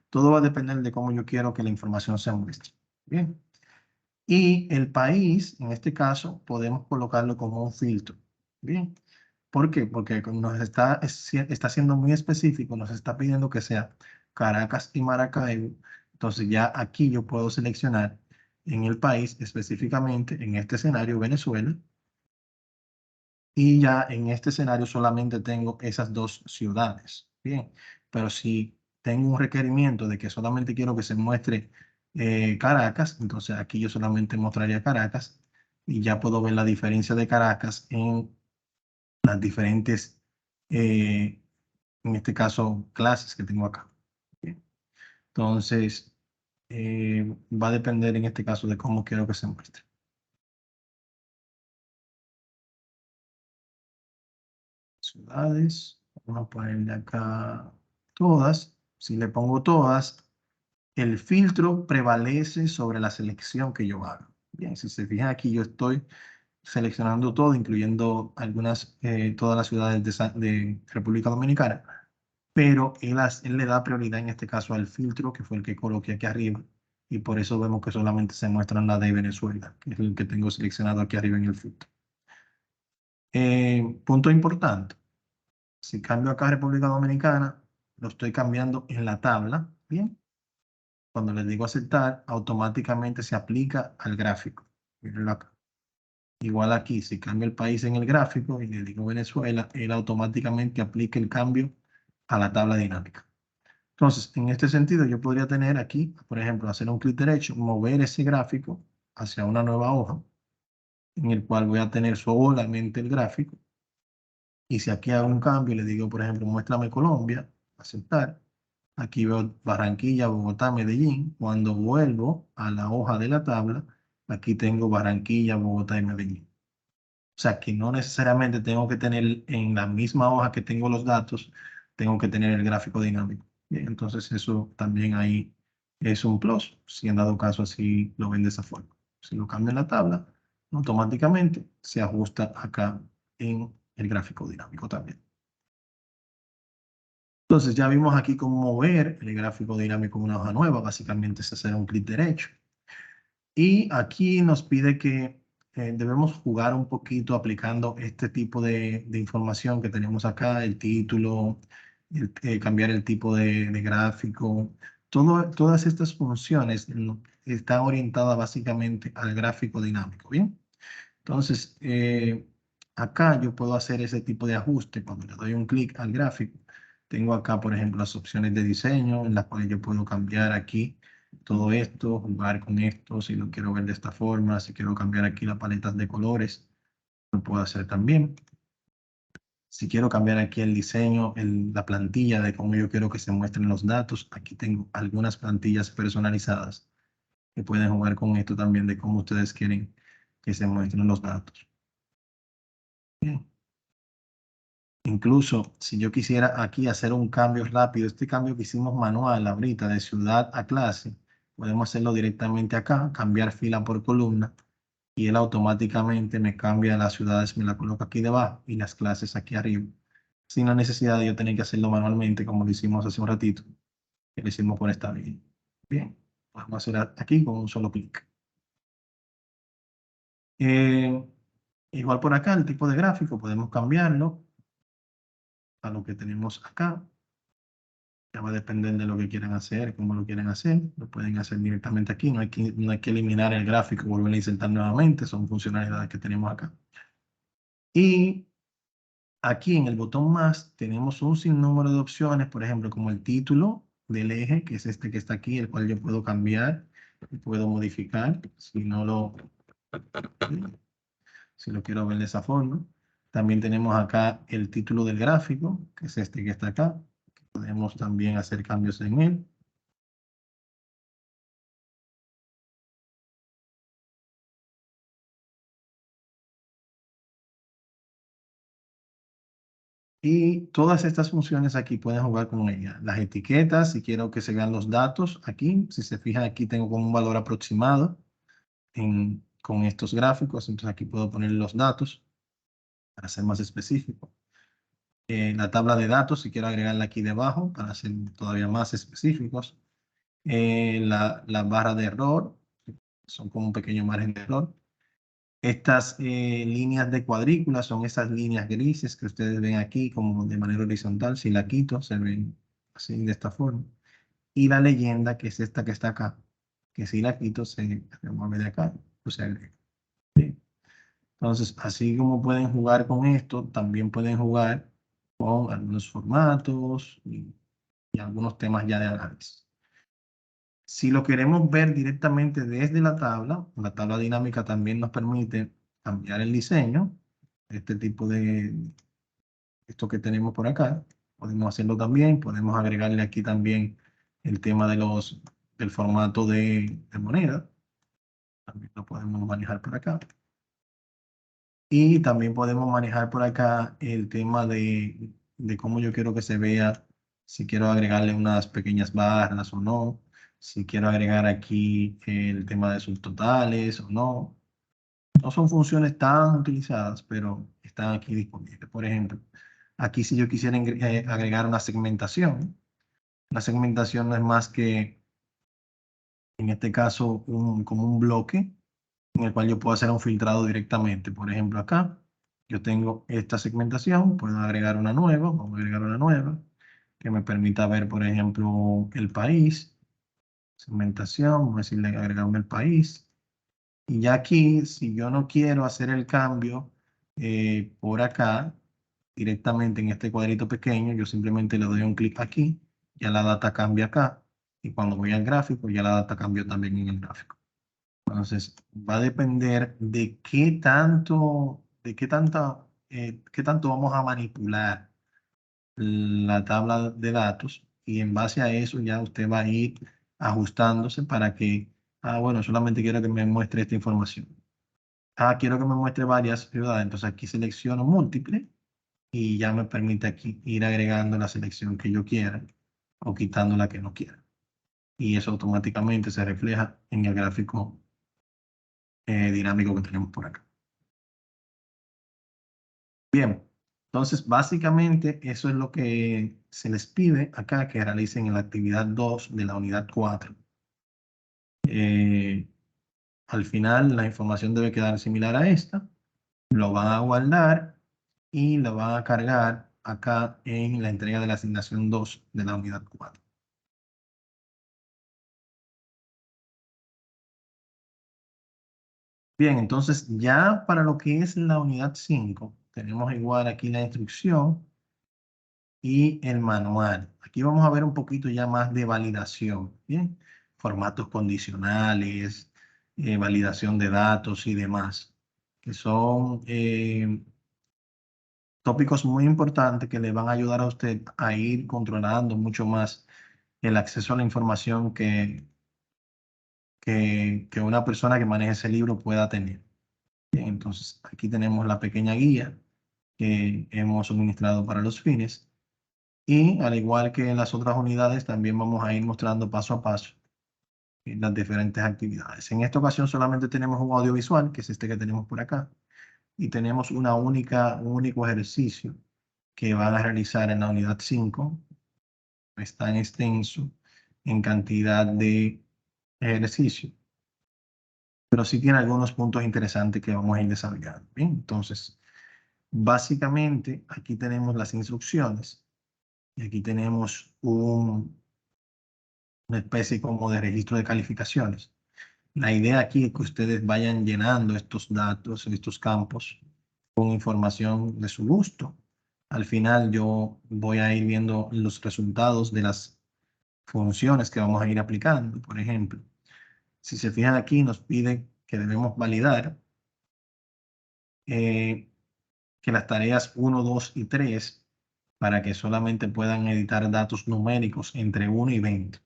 Todo va a depender de cómo yo quiero que la información se muestre. Bien. Y el país, en este caso, podemos colocarlo como un filtro. Bien. ¿Por qué? Porque nos está siendo muy específico, nos está pidiendo que sea Caracas y Maracaibo. Entonces ya aquí yo puedo seleccionar en el país, específicamente en este escenario Venezuela, y ya en este escenario solamente tengo esas dos ciudades. Bien, pero si tengo un requerimiento de que solamente quiero que se muestre Caracas, entonces aquí yo solamente mostraría Caracas y ya puedo ver la diferencia de Caracas en las diferentes, en este caso, clases que tengo acá. Bien. Entonces, va a depender en este caso de cómo quiero que se muestre. Ciudades, vamos a ponerle acá todas. Si le pongo todas, el filtro prevalece sobre la selección que yo haga. Bien, si se fijan aquí, yo estoy seleccionando todo, incluyendo todas las ciudades de República Dominicana, pero él le da prioridad en este caso al filtro, que fue el que coloqué aquí arriba, y por eso vemos que solamente se muestran las de Venezuela, que es el que tengo seleccionado aquí arriba en el filtro. Punto importante, si cambio acá a República Dominicana, lo estoy cambiando en la tabla, ¿bien? Cuando le digo aceptar, automáticamente se aplica al gráfico. Mírenlo acá. Igual aquí, si cambio el país en el gráfico y le digo Venezuela, él automáticamente aplica el cambio a la tabla dinámica. Entonces, en este sentido, yo podría tener aquí, por ejemplo, hacer un clic derecho, mover ese gráfico hacia una nueva hoja, en el cual voy a tener solamente el gráfico. Y si aquí hago un cambio y le digo, por ejemplo, muéstrame Colombia, aceptar. Aquí veo Barranquilla, Bogotá, Medellín. Cuando vuelvo a la hoja de la tabla, aquí tengo Barranquilla, Bogotá y Medellín. O sea que no necesariamente tengo que tener en la misma hoja que tengo los datos, tengo que tener el gráfico dinámico. Bien, entonces eso también ahí es un plus, si en dado caso así lo ven de esa forma. Si lo cambio en la tabla, automáticamente se ajusta acá en el gráfico dinámico también. Entonces ya vimos aquí cómo mover el gráfico dinámico en una hoja nueva, básicamente es hacer un clic derecho. Y aquí nos pide que debemos jugar un poquito aplicando este tipo de información que tenemos acá, el título, cambiar el tipo de gráfico. Todas estas funciones están orientadas básicamente al gráfico dinámico, ¿bien? Entonces, acá yo puedo hacer ese tipo de ajuste cuando le doy un clic al gráfico. Tengo acá, por ejemplo, las opciones de diseño en las cuales yo puedo cambiar aquí todo esto, jugar con esto, si lo quiero ver de esta forma, si quiero cambiar aquí las paletas de colores, lo puedo hacer también. Si quiero cambiar aquí el diseño, la plantilla de cómo yo quiero que se muestren los datos, aquí tengo algunas plantillas personalizadas que pueden jugar con esto también de cómo ustedes quieren que se muestren los datos. Bien. Incluso si yo quisiera aquí hacer un cambio rápido, este cambio que hicimos manual ahorita de ciudad a clase, podemos hacerlo directamente acá, cambiar fila por columna y él automáticamente me cambia las ciudades, me la coloca aquí debajo y las clases aquí arriba, sin la necesidad de yo tener que hacerlo manualmente como lo hicimos hace un ratito, que lo hicimos por esta vía. Bien, vamos a hacer aquí con un solo clic. Igual por acá, el tipo de gráfico podemos cambiarlo a lo que tenemos acá. Ya va a depender de lo que quieran hacer, cómo lo quieren hacer. Lo pueden hacer directamente aquí. No hay que eliminar el gráfico y volver a insertar nuevamente. Son funcionalidades que tenemos acá. Y aquí en el botón más tenemos un sinnúmero de opciones, por ejemplo, como el título del eje, que es este que está aquí, el cual yo puedo cambiar y puedo modificar. Si no lo Si lo quiero ver de esa forma. También tenemos acá el título del gráfico, que es este que está acá. Podemos también hacer cambios en él. Y todas estas funciones aquí pueden jugar con ellas. Las etiquetas, si quiero que se vean los datos aquí, si se fijan aquí tengo como un valor aproximado con estos gráficos, entonces aquí puedo poner los datos para ser más específico. La tabla de datos, si quiero agregarla aquí debajo para ser todavía más específicos. La barra de error, son como un pequeño margen de error. Estas líneas de cuadrícula son esas líneas grises que ustedes ven aquí como de manera horizontal. Si la quito, se ven así de esta forma. Y la leyenda, que es esta que está acá, que si la quito, se mueve de acá, o se agrega. ¿Sí? Entonces, así como pueden jugar con esto, también pueden jugar con algunos formatos y algunos temas ya de análisis. Si lo queremos ver directamente desde la tabla dinámica también nos permite cambiar el diseño, este tipo de, esto que tenemos por acá, podemos hacerlo también, podemos agregarle aquí también el tema del formato de moneda, también lo podemos manejar por acá. Y también podemos manejar por acá el tema de cómo yo quiero que se vea, si quiero agregarle unas pequeñas barras o no, si quiero agregar aquí el tema de subtotales o no. No son funciones tan utilizadas, pero están aquí disponibles. Por ejemplo, aquí si yo quisiera agregar una segmentación, la segmentación no es más que, en este caso, como un bloque en el cual yo puedo hacer un filtrado directamente. Por ejemplo, acá yo tengo esta segmentación, puedo agregar una nueva, vamos a agregar una nueva, que me permita ver, por ejemplo, el país, segmentación, vamos a decirle agregarme el país. Y ya aquí, si yo no quiero hacer el cambio por acá, directamente en este cuadrito pequeño, yo simplemente le doy un clic aquí, ya la data cambia acá, y cuando voy al gráfico, ya la data cambió también en el gráfico. Entonces, va a depender de qué tanto, qué tanto vamos a manipular la tabla de datos y en base a eso ya usted va a ir ajustándose para que, bueno, solamente quiero que me muestre esta información. Quiero que me muestre varias ciudades, entonces aquí selecciono múltiple y ya me permite aquí ir agregando la selección que yo quiera o quitando la que no quiera. Y eso automáticamente se refleja en el gráfico dinámico que tenemos por acá. Bien, entonces básicamente eso es lo que se les pide acá que realicen en la actividad 2 de la unidad 4. Al final la información debe quedar similar a esta, lo van a guardar y lo van a cargar acá en la entrega de la asignación 2 de la unidad 4. Bien, entonces ya para lo que es la unidad 5, tenemos igual aquí la instrucción y el manual. Aquí vamos a ver un poquito ya más de validación, ¿bien? Formatos condicionales, validación de datos y demás, que son tópicos muy importantes que le van a ayudar a usted a ir controlando mucho más el acceso a la información que una persona que maneje ese libro pueda tener. Bien, entonces, aquí tenemos la pequeña guía que hemos suministrado para los fines. Y al igual que en las otras unidades, también vamos a ir mostrando paso a paso las diferentes actividades. En esta ocasión solamente tenemos un audiovisual, que es este que tenemos por acá, y tenemos un único ejercicio que van a realizar en la unidad 5. Es tan extenso en cantidad de ejercicio, pero sí tiene algunos puntos interesantes que vamos a ir desarrollando. Bien, entonces, básicamente aquí tenemos las instrucciones y aquí tenemos una especie como de registro de calificaciones. La idea aquí es que ustedes vayan llenando estos datos, estos campos, con información de su gusto. Al final yo voy a ir viendo los resultados de las funciones que vamos a ir aplicando. Por ejemplo, si se fijan aquí, nos pide que debemos validar que las tareas 1, 2 y 3 para que solamente puedan editar datos numéricos entre 1 y 20.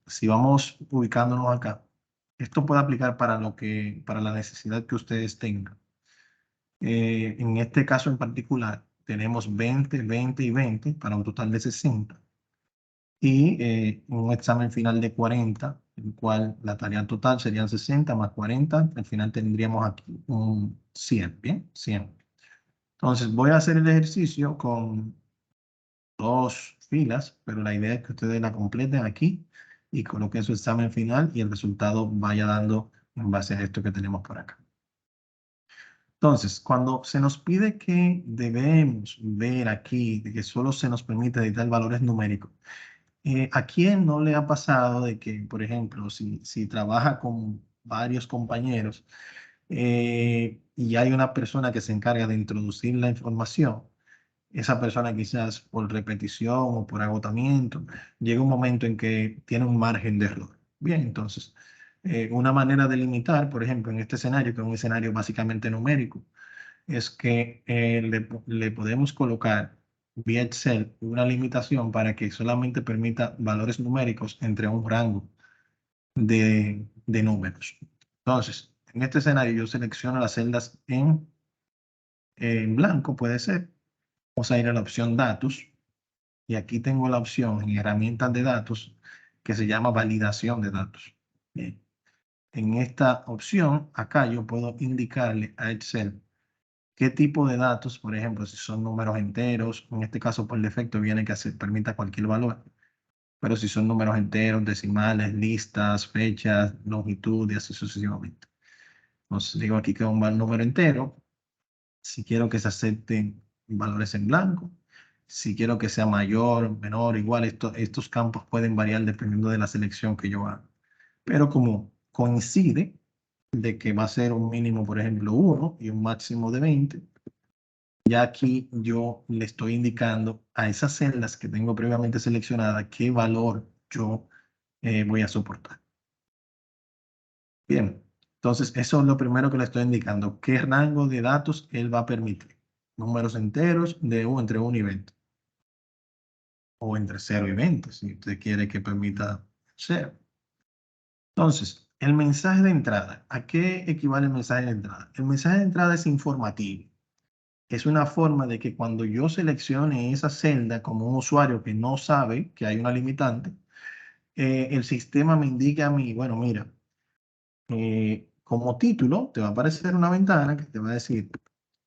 Si vamos ubicándonos acá, esto puede aplicar para para la necesidad que ustedes tengan. En este caso en particular, tenemos 20, 20 y 20 para un total de 60. Y un examen final de 40, el cual la tarea total serían 60 más 40. Al final tendríamos aquí un 100, ¿bien? 100. Entonces voy a hacer el ejercicio con 2 filas, pero la idea es que ustedes la completen aquí y coloquen su examen final y el resultado vaya dando en base a esto que tenemos por acá. Entonces, cuando se nos pide que debemos ver aquí, de que solo se nos permite editar valores numéricos, ¿a quién no le ha pasado de que, por ejemplo, si trabaja con varios compañeros y hay una persona que se encarga de introducir la información, esa persona quizás por repetición o por agotamiento, llega un momento en que tiene un margen de error? Bien, entonces, una manera de limitar, por ejemplo, en este escenario, que es un escenario básicamente numérico, es que le podemos colocar vía Excel una limitación para que solamente permita valores numéricos entre un rango de números. Entonces, en este escenario yo selecciono las celdas en blanco, puede ser. Vamos a ir a la opción datos y aquí tengo la opción en herramientas de datos que se llama validación de datos. Bien. En esta opción, acá yo puedo indicarle a Excel qué tipo de datos, por ejemplo, si son números enteros, en este caso por defecto viene que se permita cualquier valor, pero si son números enteros, decimales, listas, fechas, longitud y así sucesivamente. Entonces digo aquí que es un número entero, si quiero que se acepten valores en blanco, si quiero que sea mayor, menor, igual, estos campos pueden variar dependiendo de la selección que yo haga. Pero como coincide de que va a ser un mínimo, por ejemplo, 1 y un máximo de 20, ya aquí yo le estoy indicando a esas celdas que tengo previamente seleccionadas qué valor yo voy a soportar. Bien, entonces eso es lo primero que le estoy indicando. ¿Qué rango de datos él va a permitir? Números enteros de entre 1 y 20. O entre 0 y 20, si usted quiere que permita 0. Entonces, el mensaje de entrada. ¿A qué equivale el mensaje de entrada? El mensaje de entrada es informativo. Es una forma de que cuando yo seleccione esa celda como un usuario que no sabe que hay una limitante, el sistema me indica a mí, bueno, mira, como título te va a aparecer una ventana que te va a decir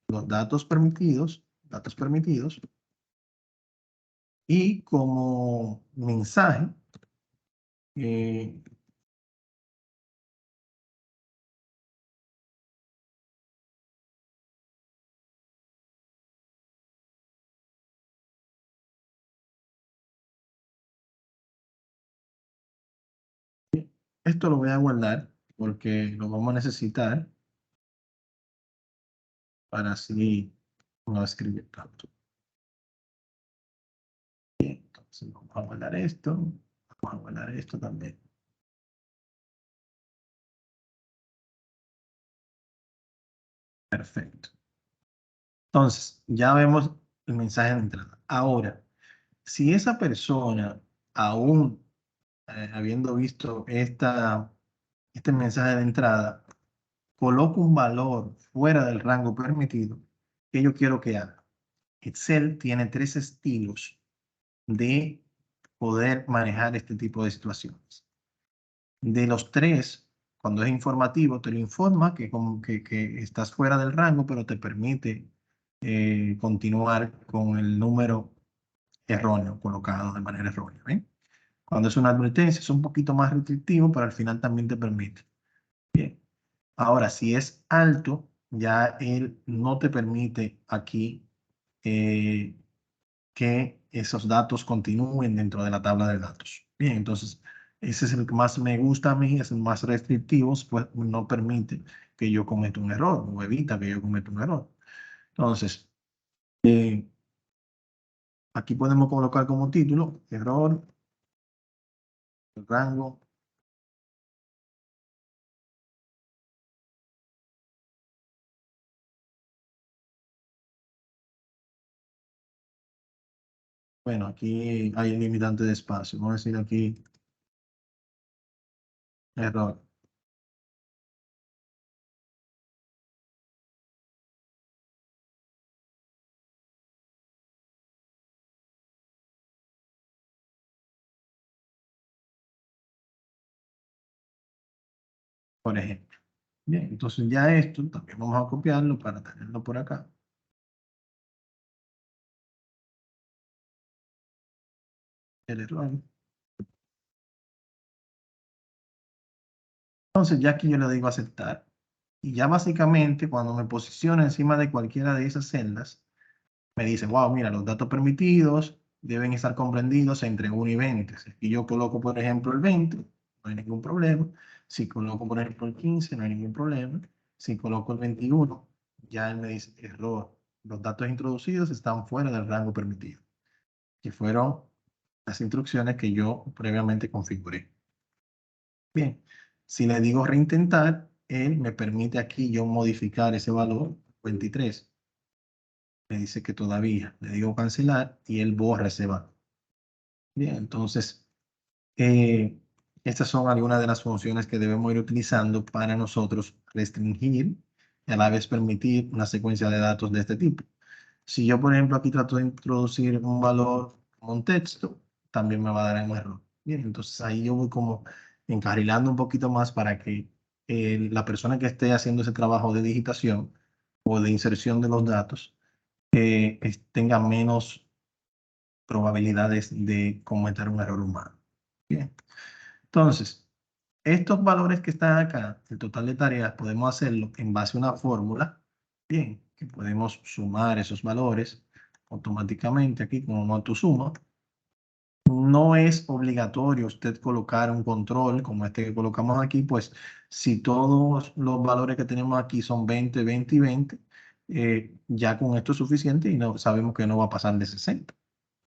los datos permitidos, y como mensaje, eh, esto lo voy a guardar porque lo vamos a necesitar para así no escribir tanto. Bien, entonces vamos a guardar esto, vamos a guardar esto también. Perfecto. Entonces, ya vemos el mensaje de entrada. Ahora, si esa persona, aún habiendo visto este mensaje de entrada, coloca un valor fuera del rango permitido, ¿qué yo quiero que haga? Excel tiene 3 estilos de poder manejar este tipo de situaciones. De los 3, cuando es informativo, te lo informa que estás fuera del rango, pero te permite continuar con el número erróneo, colocado de manera errónea. ¿Ven? Cuando es una advertencia, es un poquito más restrictivo, pero al final también te permite. Bien. Ahora, si es alto, ya él no te permite aquí eh, que esos datos continúen dentro de la tabla de datos. Bien, entonces, ese es el que más me gusta a mí, es el más restrictivo, pues no permite que yo cometa un error o evita que yo cometa un error. Entonces, eh, aquí podemos colocar como título, error, rango, Bueno, aquí hay limitante de espacio. Vamos a decir aquí error. Por ejemplo. Bien, entonces ya esto también vamos a copiarlo para tenerlo por acá. El error. Entonces ya aquí yo le digo aceptar. Y ya básicamente cuando me posiciono encima de cualquiera de esas celdas, me dice, wow, mira, los datos permitidos deben estar comprendidos entre 1 y 20. Si yo coloco, por ejemplo, el 20, no hay ningún problema. Si coloco, por ejemplo, el 15, no hay ningún problema. Si coloco el 21, ya él me dice, error. Los datos introducidos están fuera del rango permitido. Que fueron las instrucciones que yo previamente configuré. Bien, si le digo reintentar, él me permite aquí yo modificar ese valor 23. Me dice que todavía. Le digo cancelar y él borra ese valor. Bien, entonces, estas son algunas de las funciones que debemos ir utilizando para nosotros restringir y a la vez permitir una secuencia de datos de este tipo. Si yo, por ejemplo, aquí trato de introducir un valor como un texto, también me va a dar un error. Bien, entonces ahí yo voy como encarrilando un poquito más para que la persona que esté haciendo ese trabajo de digitación o de inserción de los datos tenga menos probabilidades de cometer un error humano. Bien, entonces, estos valores que están acá, el total de tareas, podemos hacerlo en base a una fórmula, bien, que podemos sumar esos valores automáticamente aquí con un autosuma. No es obligatorio usted colocar un control como este que colocamos aquí, pues si todos los valores que tenemos aquí son 20, 20 y 20, ya con esto es suficiente y no, sabemos que no va a pasar de 60,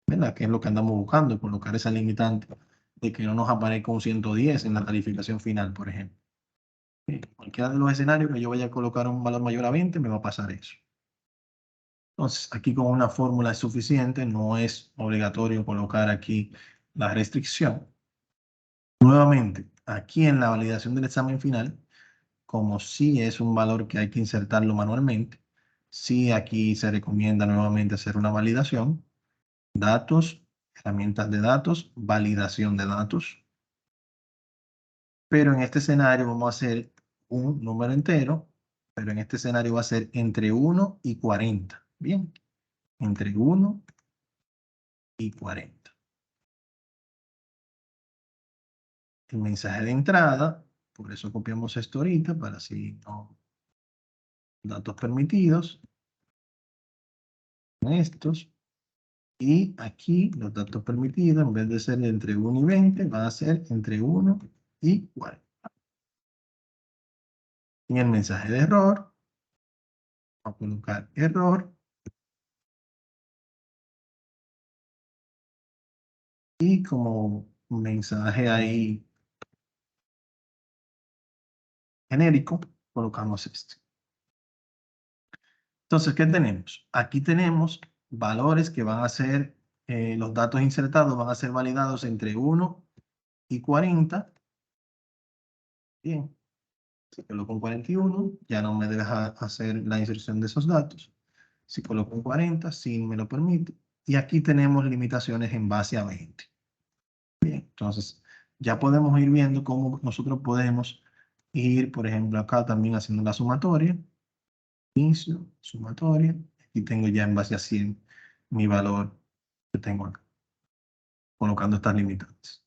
¿verdad? Que es lo que andamos buscando, colocar esa limitante de que no nos aparezca un 110 en la calificación final, por ejemplo. Cualquiera de los escenarios que yo vaya a colocar un valor mayor a 20, me va a pasar eso. Entonces, aquí con una fórmula es suficiente, no es obligatorio colocar aquí la restricción. Nuevamente, aquí en la validación del examen final, como sí es un valor que hay que insertarlo manualmente, sí aquí se recomienda nuevamente hacer una validación, datos, herramientas de datos, validación de datos. Pero en este escenario vamos a hacer un número entero, pero en este escenario va a ser entre 1 y 40. Bien, entre 1 y 40. El mensaje de entrada, por eso copiamos esto ahorita, para así no. Datos permitidos, estos. Y aquí los datos permitidos, en vez de ser entre 1 y 20, van a ser entre 1 y 40. En el mensaje de error, vamos a colocar error. Y como mensaje ahí genérico, colocamos este. Entonces, ¿qué tenemos? Aquí tenemos valores que van a ser, los datos insertados van a ser validados entre 1 y 40. Bien, si coloco un 41, ya no me deja hacer la inserción de esos datos. Si coloco un 40, sí me lo permite. Y aquí tenemos limitaciones en base a 20. Bien, entonces ya podemos ir viendo cómo nosotros podemos ir, por ejemplo, acá también haciendo la sumatoria. Inicio, sumatoria. Aquí tengo ya en base a 100 mi valor que tengo acá, colocando estas limitantes.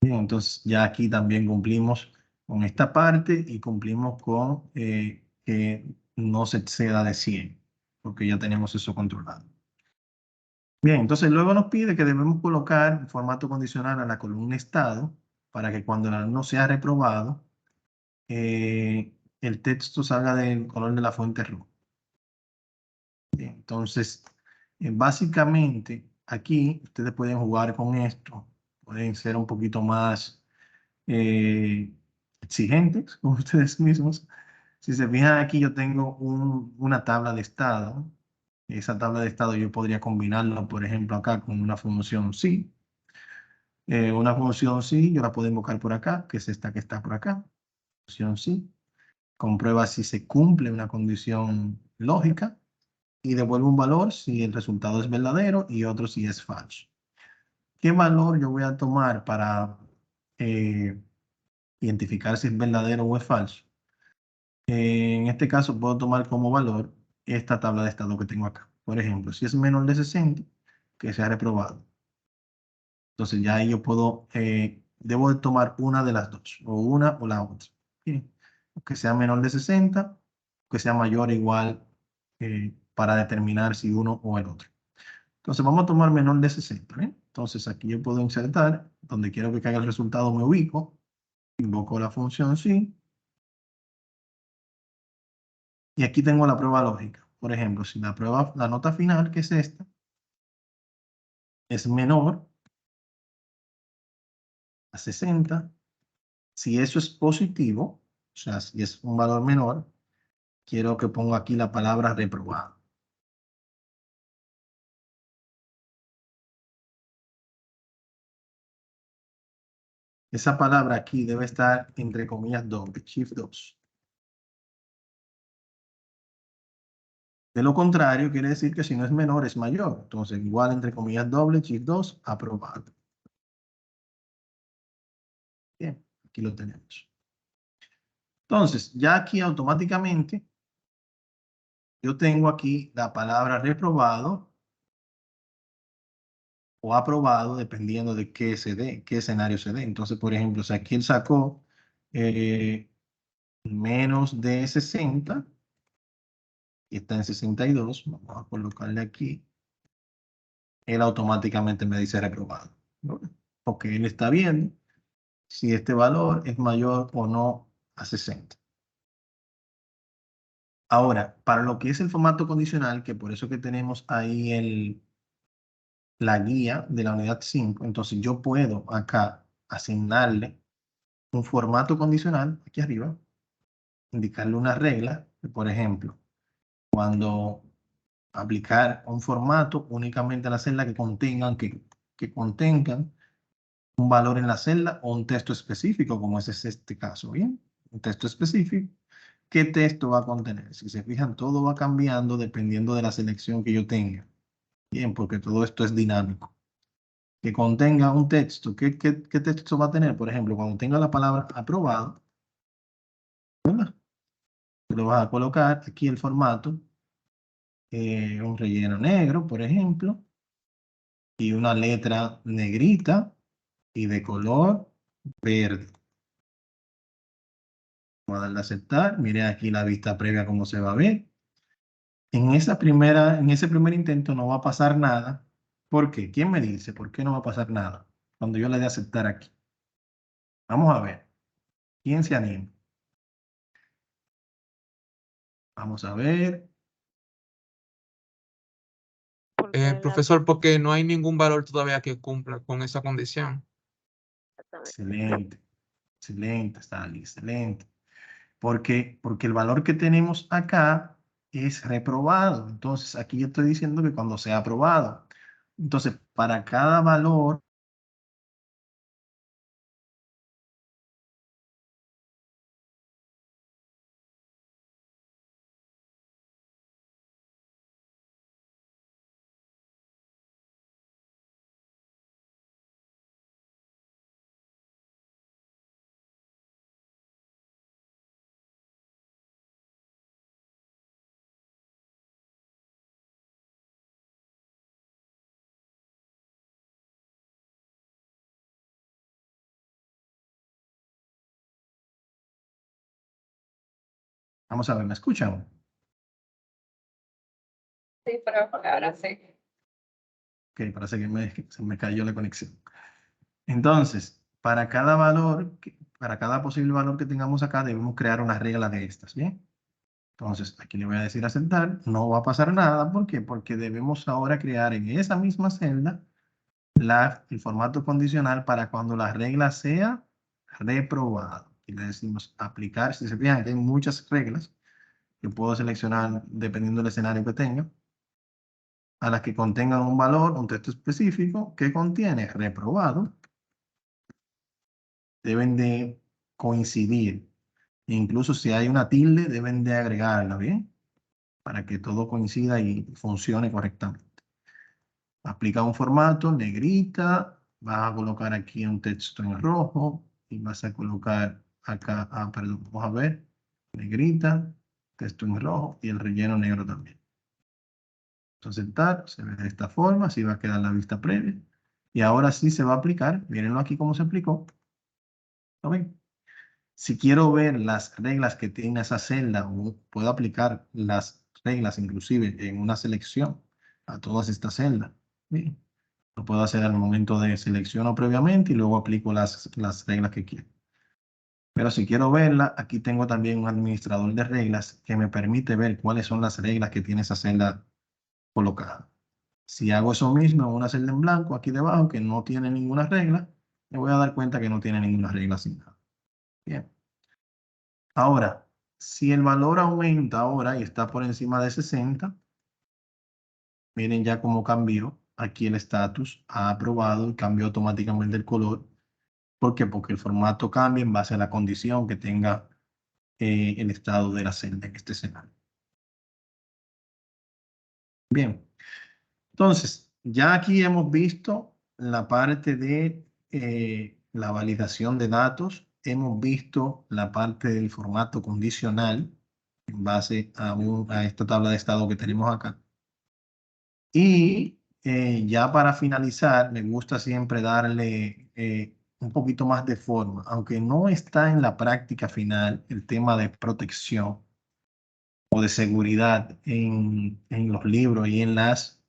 Bien, entonces ya aquí también cumplimos con esta parte y cumplimos con que no se exceda de 100, porque ya tenemos eso controlado. Bien, entonces luego nos pide que debemos colocar en formato condicional a la columna estado para que cuando el alumno sea reprobado, el texto salga del color de la fuente roja. Bien, entonces, básicamente aquí ustedes pueden jugar con esto, pueden ser un poquito más exigentes con ustedes mismos. Si se fijan aquí, yo tengo una tabla de estado Esa tabla de estado yo podría combinarla, por ejemplo, acá con una función sí. Una función sí, yo la puedo invocar por acá, que es esta que está por acá. Función sí. Comprueba si se cumple una condición lógica y devuelve un valor si el resultado es verdadero y otro si es falso. ¿Qué valor yo voy a tomar para identificar si es verdadero o es falso? En este caso puedo tomar como valor esta tabla de estado que tengo acá. Por ejemplo, si es menor de 60, que sea reprobado. Entonces ya ahí yo puedo, debo de tomar una de las dos, o una o la otra. Bien. Que sea menor de 60, que sea mayor o igual para determinar si uno o el otro. Entonces vamos a tomar menor de 60. ¿Eh? Entonces aquí yo puedo insertar, donde quiero que caiga el resultado me ubico, invoco la función sí, y aquí tengo la prueba lógica. Por ejemplo, si la prueba, la nota final, que es esta, es menor a 60, si eso es positivo, o sea, si es un valor menor, quiero que ponga aquí la palabra reprobado. Esa palabra aquí debe estar entre comillas doble, shift 2. De lo contrario, quiere decir que si no es menor, es mayor. Entonces, igual entre comillas doble, shift 2, aprobado. Bien, aquí lo tenemos. Entonces, ya aquí automáticamente, yo tengo aquí la palabra reprobado o aprobado, dependiendo de qué se dé, qué escenario se dé. Entonces, por ejemplo, si aquí él sacó menos de 60 y está en 62, vamos a colocarle aquí, él automáticamente me dice reprobado, ¿no? Porque él está viendo si este valor es mayor o no a 60. Ahora, para lo que es el formato condicional, que por eso que tenemos ahí la guía de la unidad 5, entonces yo puedo acá asignarle un formato condicional, aquí arriba, indicarle una regla, que, por ejemplo, cuando aplicar un formato únicamente a las celdas que contengan un valor en la celda o un texto específico, como ese es este caso, ¿bien? Un texto específico. ¿Qué texto va a contener? Si se fijan, todo va cambiando dependiendo de la selección que yo tenga. Bien, porque todo esto es dinámico. Que contenga un texto. ¿Qué texto va a tener? Por ejemplo, cuando tenga la palabra aprobado, ¿verdad? Lo vas a colocar aquí el formato, un relleno negro, por ejemplo, y una letra negrita y de color verde. Vamos a darle a aceptar. Miren aquí la vista previa cómo se va a ver. En ese primer intento no va a pasar nada. ¿Por qué? ¿Quién me dice por qué no va a pasar nada cuando yo le dé a aceptar aquí? Vamos a ver. ¿Quién se anima? Vamos a ver. Porque la Profesor, porque no hay ningún valor todavía que cumpla con esa condición. exactamente. Excelente. Excelente, Stanley. Excelente. Porque el valor que tenemos acá es reprobado. Entonces, aquí yo estoy diciendo que cuando sea aprobado. Entonces, para cada valor, vamos a ver, ¿me escuchan? Sí, pero ahora sí. Ok, parece que se me cayó la conexión. Entonces, para cada valor, para cada posible valor que tengamos acá, debemos crear una regla de estas, ¿bien? Entonces, aquí le voy a decir aceptar, no va a pasar nada, ¿por qué? Porque debemos ahora crear en esa misma celda el formato condicional para cuando la regla sea reprobada. Y le decimos aplicar, si se fijan que hay muchas reglas que puedo seleccionar dependiendo del escenario que tenga. a las que contengan un valor, un texto específico que contiene reprobado, deben de coincidir. Incluso si hay una tilde, deben de agregarla, ¿bien? Para que todo coincida y funcione correctamente. Aplica un formato, negrita, vas a colocar aquí un texto en rojo y vas a colocar acá, perdón, vamos a ver, negrita, texto en rojo y el relleno negro también. Entonces, se ve de esta forma, así va a quedar la vista previa. Y ahora sí se va a aplicar, mírenlo aquí cómo se aplicó. ¿Lo ven? Si quiero ver las reglas que tiene esa celda, puedo aplicar las reglas inclusive en una selección a todas estas celdas. Bien. Lo puedo hacer al momento de selecciono previamente y luego aplico las reglas que quiero. Pero si quiero verla, aquí tengo también un administrador de reglas que me permite ver cuáles son las reglas que tiene esa celda colocada. Si hago eso mismo en una celda en blanco aquí debajo que no tiene ninguna regla, me voy a dar cuenta que no tiene ninguna regla sin nada. Bien. Ahora, si el valor aumenta ahora y está por encima de 60, miren ya cómo cambió. Aquí el estatus ha aprobado y cambió automáticamente el color. ¿Por qué? Porque el formato cambia en base a la condición que tenga el estado de la celda en este escenario. Bien, entonces, ya aquí hemos visto la parte de la validación de datos. Hemos visto la parte del formato condicional en base a esta tabla de estado que tenemos acá. Y ya para finalizar, me gusta siempre darle un poquito más de forma, aunque no está en la práctica final el tema de protección o de seguridad en los libros y en las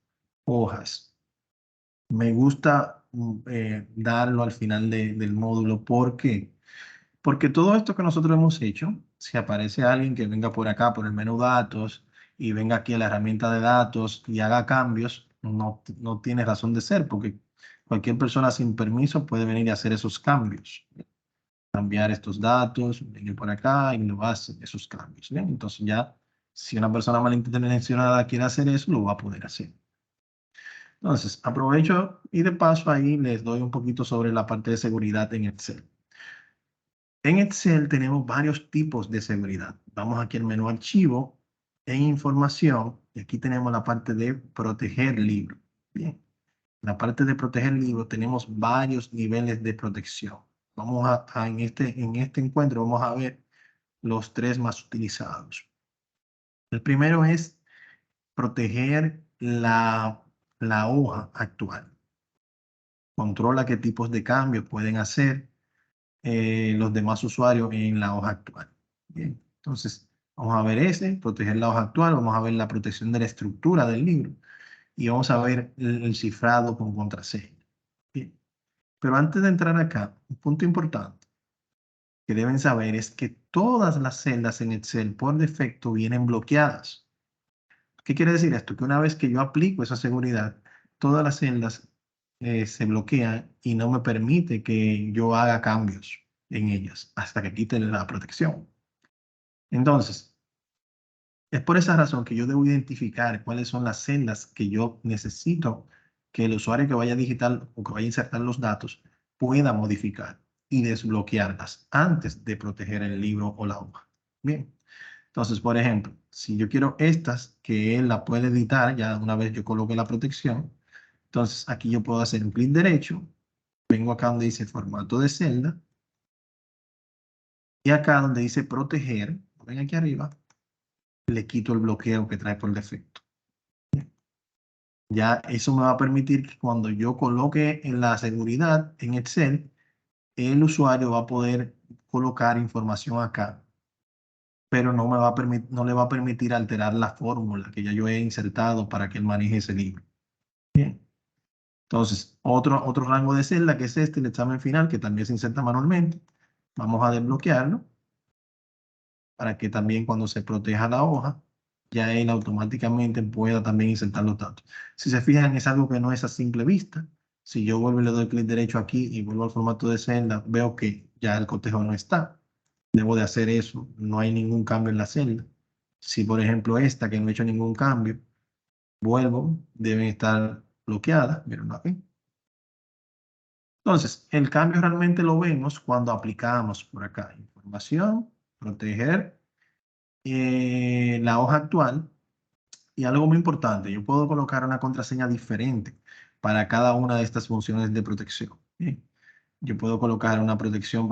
hojas. Me gusta darlo al final del módulo. ¿Por qué? Porque todo esto que nosotros hemos hecho, si aparece alguien que venga por acá, por el menú datos, y venga aquí a la herramienta de datos y haga cambios, no tiene razón de ser, porque cualquier persona sin permiso puede venir a hacer esos cambios. Cambiar estos datos, venir por acá y lo hace esos cambios. ¿Bien? Entonces ya, si una persona malintencionada quiere hacer eso, lo va a poder hacer. Entonces, aprovecho y de paso ahí les doy un poquito sobre la parte de seguridad en Excel. En Excel tenemos varios tipos de seguridad. Vamos aquí al menú archivo, en información, y aquí tenemos la parte de proteger libro. Bien, en la parte de proteger libro tenemos varios niveles de protección. Vamos en este encuentro vamos a ver los 3 más utilizados. El primero es proteger la hoja actual. Controla qué tipos de cambios pueden hacer los demás usuarios en la hoja actual. Bien, entonces vamos a ver proteger la hoja actual, vamos a ver la protección de la estructura del libro y vamos a ver el cifrado con contraseña. Bien, pero antes de entrar acá, un punto importante que deben saber es que todas las celdas en Excel por defecto vienen bloqueadas. ¿Qué quiere decir esto? Que una vez que yo aplico esa seguridad, todas las celdas se bloquean y no me permite que yo haga cambios en ellas hasta que quiten la protección. Entonces, es por esa razón que yo debo identificar cuáles son las celdas que yo necesito que el usuario que vaya a digitar o que vaya a insertar los datos pueda modificar y desbloquearlas antes de proteger el libro o la hoja. Bien. Entonces, por ejemplo, si yo quiero estas que él la puede editar, ya una vez yo coloque la protección, entonces aquí yo puedo hacer un clic derecho, vengo acá donde dice formato de celda, y acá donde dice proteger, ven aquí arriba, le quito el bloqueo que trae por defecto. Ya eso me va a permitir que cuando yo coloque en la seguridad en Excel, el usuario va a poder colocar información acá, pero no le va a permitir alterar la fórmula que ya yo he insertado para que él maneje ese libro. Bien. Entonces, otro rango de celda que es el examen final, que también se inserta manualmente. Vamos a desbloquearlo para que también cuando se proteja la hoja, ya él automáticamente pueda también insertar los datos. Si se fijan, es algo que no es a simple vista. Si yo vuelvo y le doy clic derecho aquí y vuelvo al formato de celda, veo que ya el cotejo no está. Debo de hacer eso, no hay ningún cambio en la celda. Si por ejemplo esta, que no he hecho ningún cambio, vuelvo, deben estar bloqueadas. Miren aquí. Entonces, el cambio realmente lo vemos cuando aplicamos por acá información, proteger la hoja actual. Y algo muy importante, yo puedo colocar una contraseña diferente para cada una de estas funciones de protección. Bien. Yo puedo colocar una protección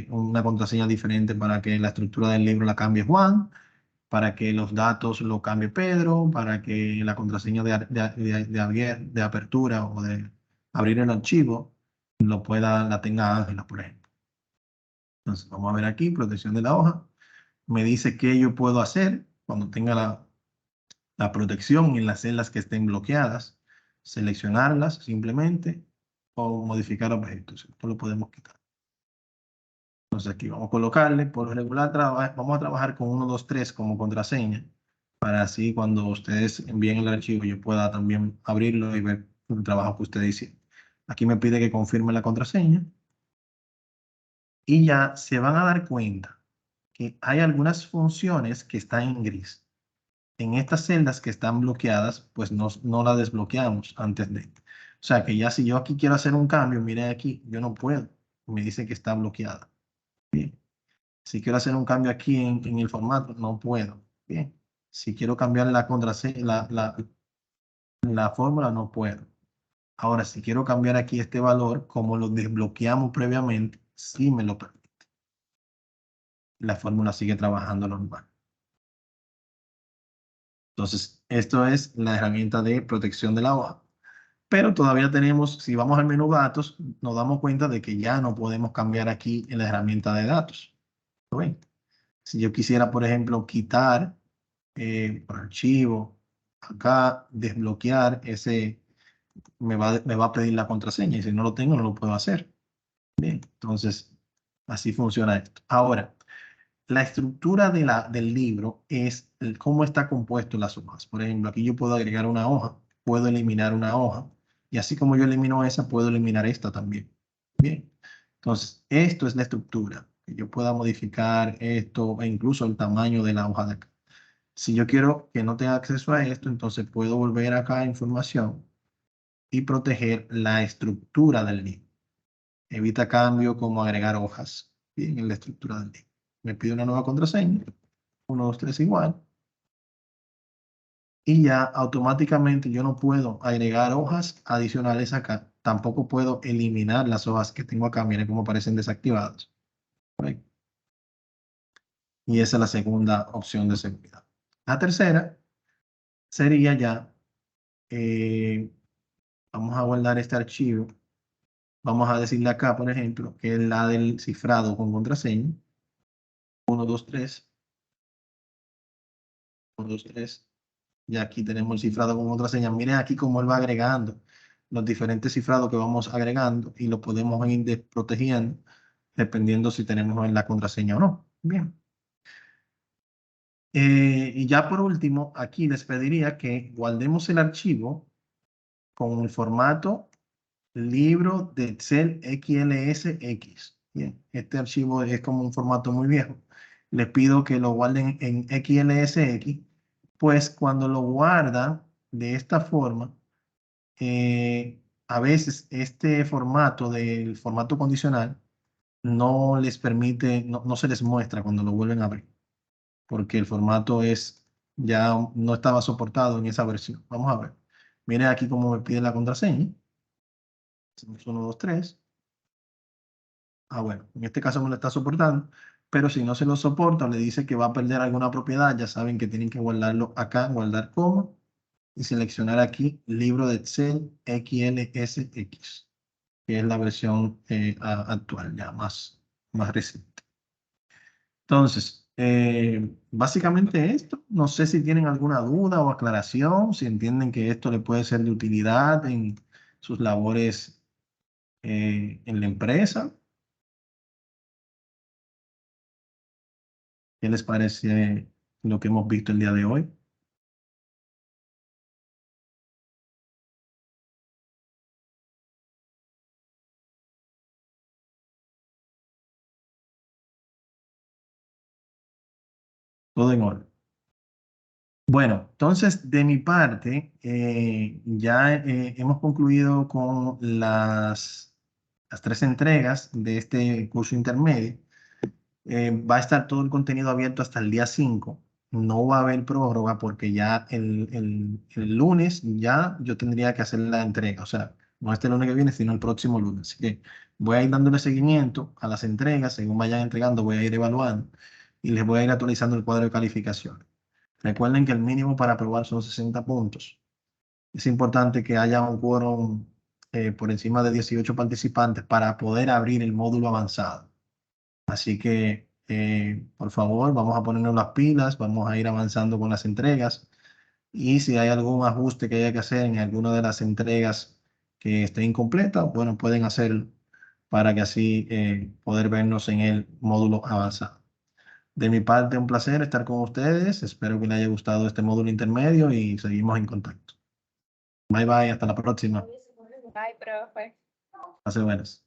una contraseña diferente para que la estructura del libro la cambie Juan, para que los datos lo cambie Pedro, para que la contraseña de apertura o de abrir el archivo la tenga Ángela, por ejemplo. Entonces, vamos a ver aquí, protección de la hoja. Me dice qué yo puedo hacer cuando tenga la protección en las celdas que estén bloqueadas, seleccionarlas simplemente o modificar objetos. Esto lo podemos quitar. Entonces aquí vamos a colocarle, por lo regular vamos a trabajar con 1, 2, 3 como contraseña, para así cuando ustedes envíen el archivo yo pueda también abrirlo y ver el trabajo que ustedes hicieron. Aquí me pide que confirme la contraseña y ya se van a dar cuenta que hay algunas funciones que están en gris. En estas celdas que están bloqueadas, pues no las desbloqueamos antes de. O sea que ya si yo aquí quiero hacer un cambio, mire aquí, yo no puedo. Me dice que está bloqueada. Bien. Si quiero hacer un cambio aquí en el formato, no puedo. Bien. Si quiero cambiar la contraseña, la fórmula, no puedo. Ahora, si quiero cambiar aquí este valor, como lo desbloqueamos previamente, sí me lo permite. La fórmula sigue trabajando normal. Entonces, esto es la herramienta de protección de la hoja. Pero todavía tenemos, si vamos al menú datos, nos damos cuenta de que ya no podemos cambiar aquí en la herramienta de datos. ¿Lo ven? Si yo quisiera, por ejemplo, quitar por archivo, acá desbloquear me va a pedir la contraseña y si no lo tengo no lo puedo hacer. Bien, entonces así funciona esto. Ahora, la estructura del libro es cómo está compuesto las hojas. Por ejemplo, aquí yo puedo agregar una hoja, puedo eliminar una hoja, y así como yo elimino esa, puedo eliminar esta también. Bien, entonces esto es la estructura. Que yo pueda modificar esto e incluso el tamaño de la hoja de acá. Si yo quiero que no tenga acceso a esto, entonces puedo volver acá a información y proteger la estructura del libro. Evita cambio como agregar hojas, bien, en la estructura del libro. Me pide una nueva contraseña, 1, 2, 3 igual, y ya automáticamente yo no puedo agregar hojas adicionales acá. Tampoco puedo eliminar las hojas que tengo acá, miren cómo aparecen desactivadas. ¿Ven? Y esa es la segunda opción de seguridad. La tercera sería ya, vamos a guardar este archivo. Vamos a decirle acá, por ejemplo, que es la del cifrado con contraseña. 1, 2, 3. 1, 2, 3. Y aquí tenemos el cifrado con contraseña. Miren aquí cómo él va agregando los diferentes cifrados que vamos agregando y lo podemos ir desprotegiendo dependiendo si tenemos la contraseña o no. Bien. Y ya por último, aquí les pediría que guardemos el archivo con el formato libro de Excel XLSX. Bien, este archivo es como un formato muy viejo. Les pido que lo guarden en XLSX, pues cuando lo guardan de esta forma, a veces este formato del formato condicional no les permite, no se les muestra cuando lo vuelven a abrir, porque el formato ya no estaba soportado en esa versión. Vamos a ver. Miren aquí cómo me pide la contraseña. 1, 2, 3. Ah, bueno, en este caso me lo está soportando, pero si no se lo soporta o le dice que va a perder alguna propiedad, ya saben que tienen que guardarlo acá, guardar como, y seleccionar aquí libro de Excel XLSX, que es la versión actual, ya más reciente. Entonces, básicamente esto, no sé si tienen alguna duda o aclaración, si entienden que esto le puede ser de utilidad en sus labores en la empresa. ¿Qué les parece lo que hemos visto el día de hoy? Todo en orden. Bueno, entonces de mi parte, ya hemos concluido con las 3 entregas de este curso intermedio. Va a estar todo el contenido abierto hasta el día 5. No va a haber prórroga porque ya el lunes ya yo tendría que hacer la entrega. O sea, no este lunes que viene, sino el próximo lunes. Así que voy a ir dándole seguimiento a las entregas. Según vayan entregando, voy a ir evaluando y les voy a ir actualizando el cuadro de calificación. Recuerden que el mínimo para aprobar son 60 puntos. Es importante que haya un quórum por encima de 18 participantes para poder abrir el módulo avanzado. Así que, por favor, vamos a ponernos las pilas, vamos a ir avanzando con las entregas. Y si hay algún ajuste que haya que hacer en alguna de las entregas que esté incompleta, bueno, pueden hacerlo para que así poder vernos en el módulo avanzado. De mi parte, un placer estar con ustedes. Espero que les haya gustado este módulo intermedio y seguimos en contacto. Bye bye, hasta la próxima. Bye, profe. Pase buenas.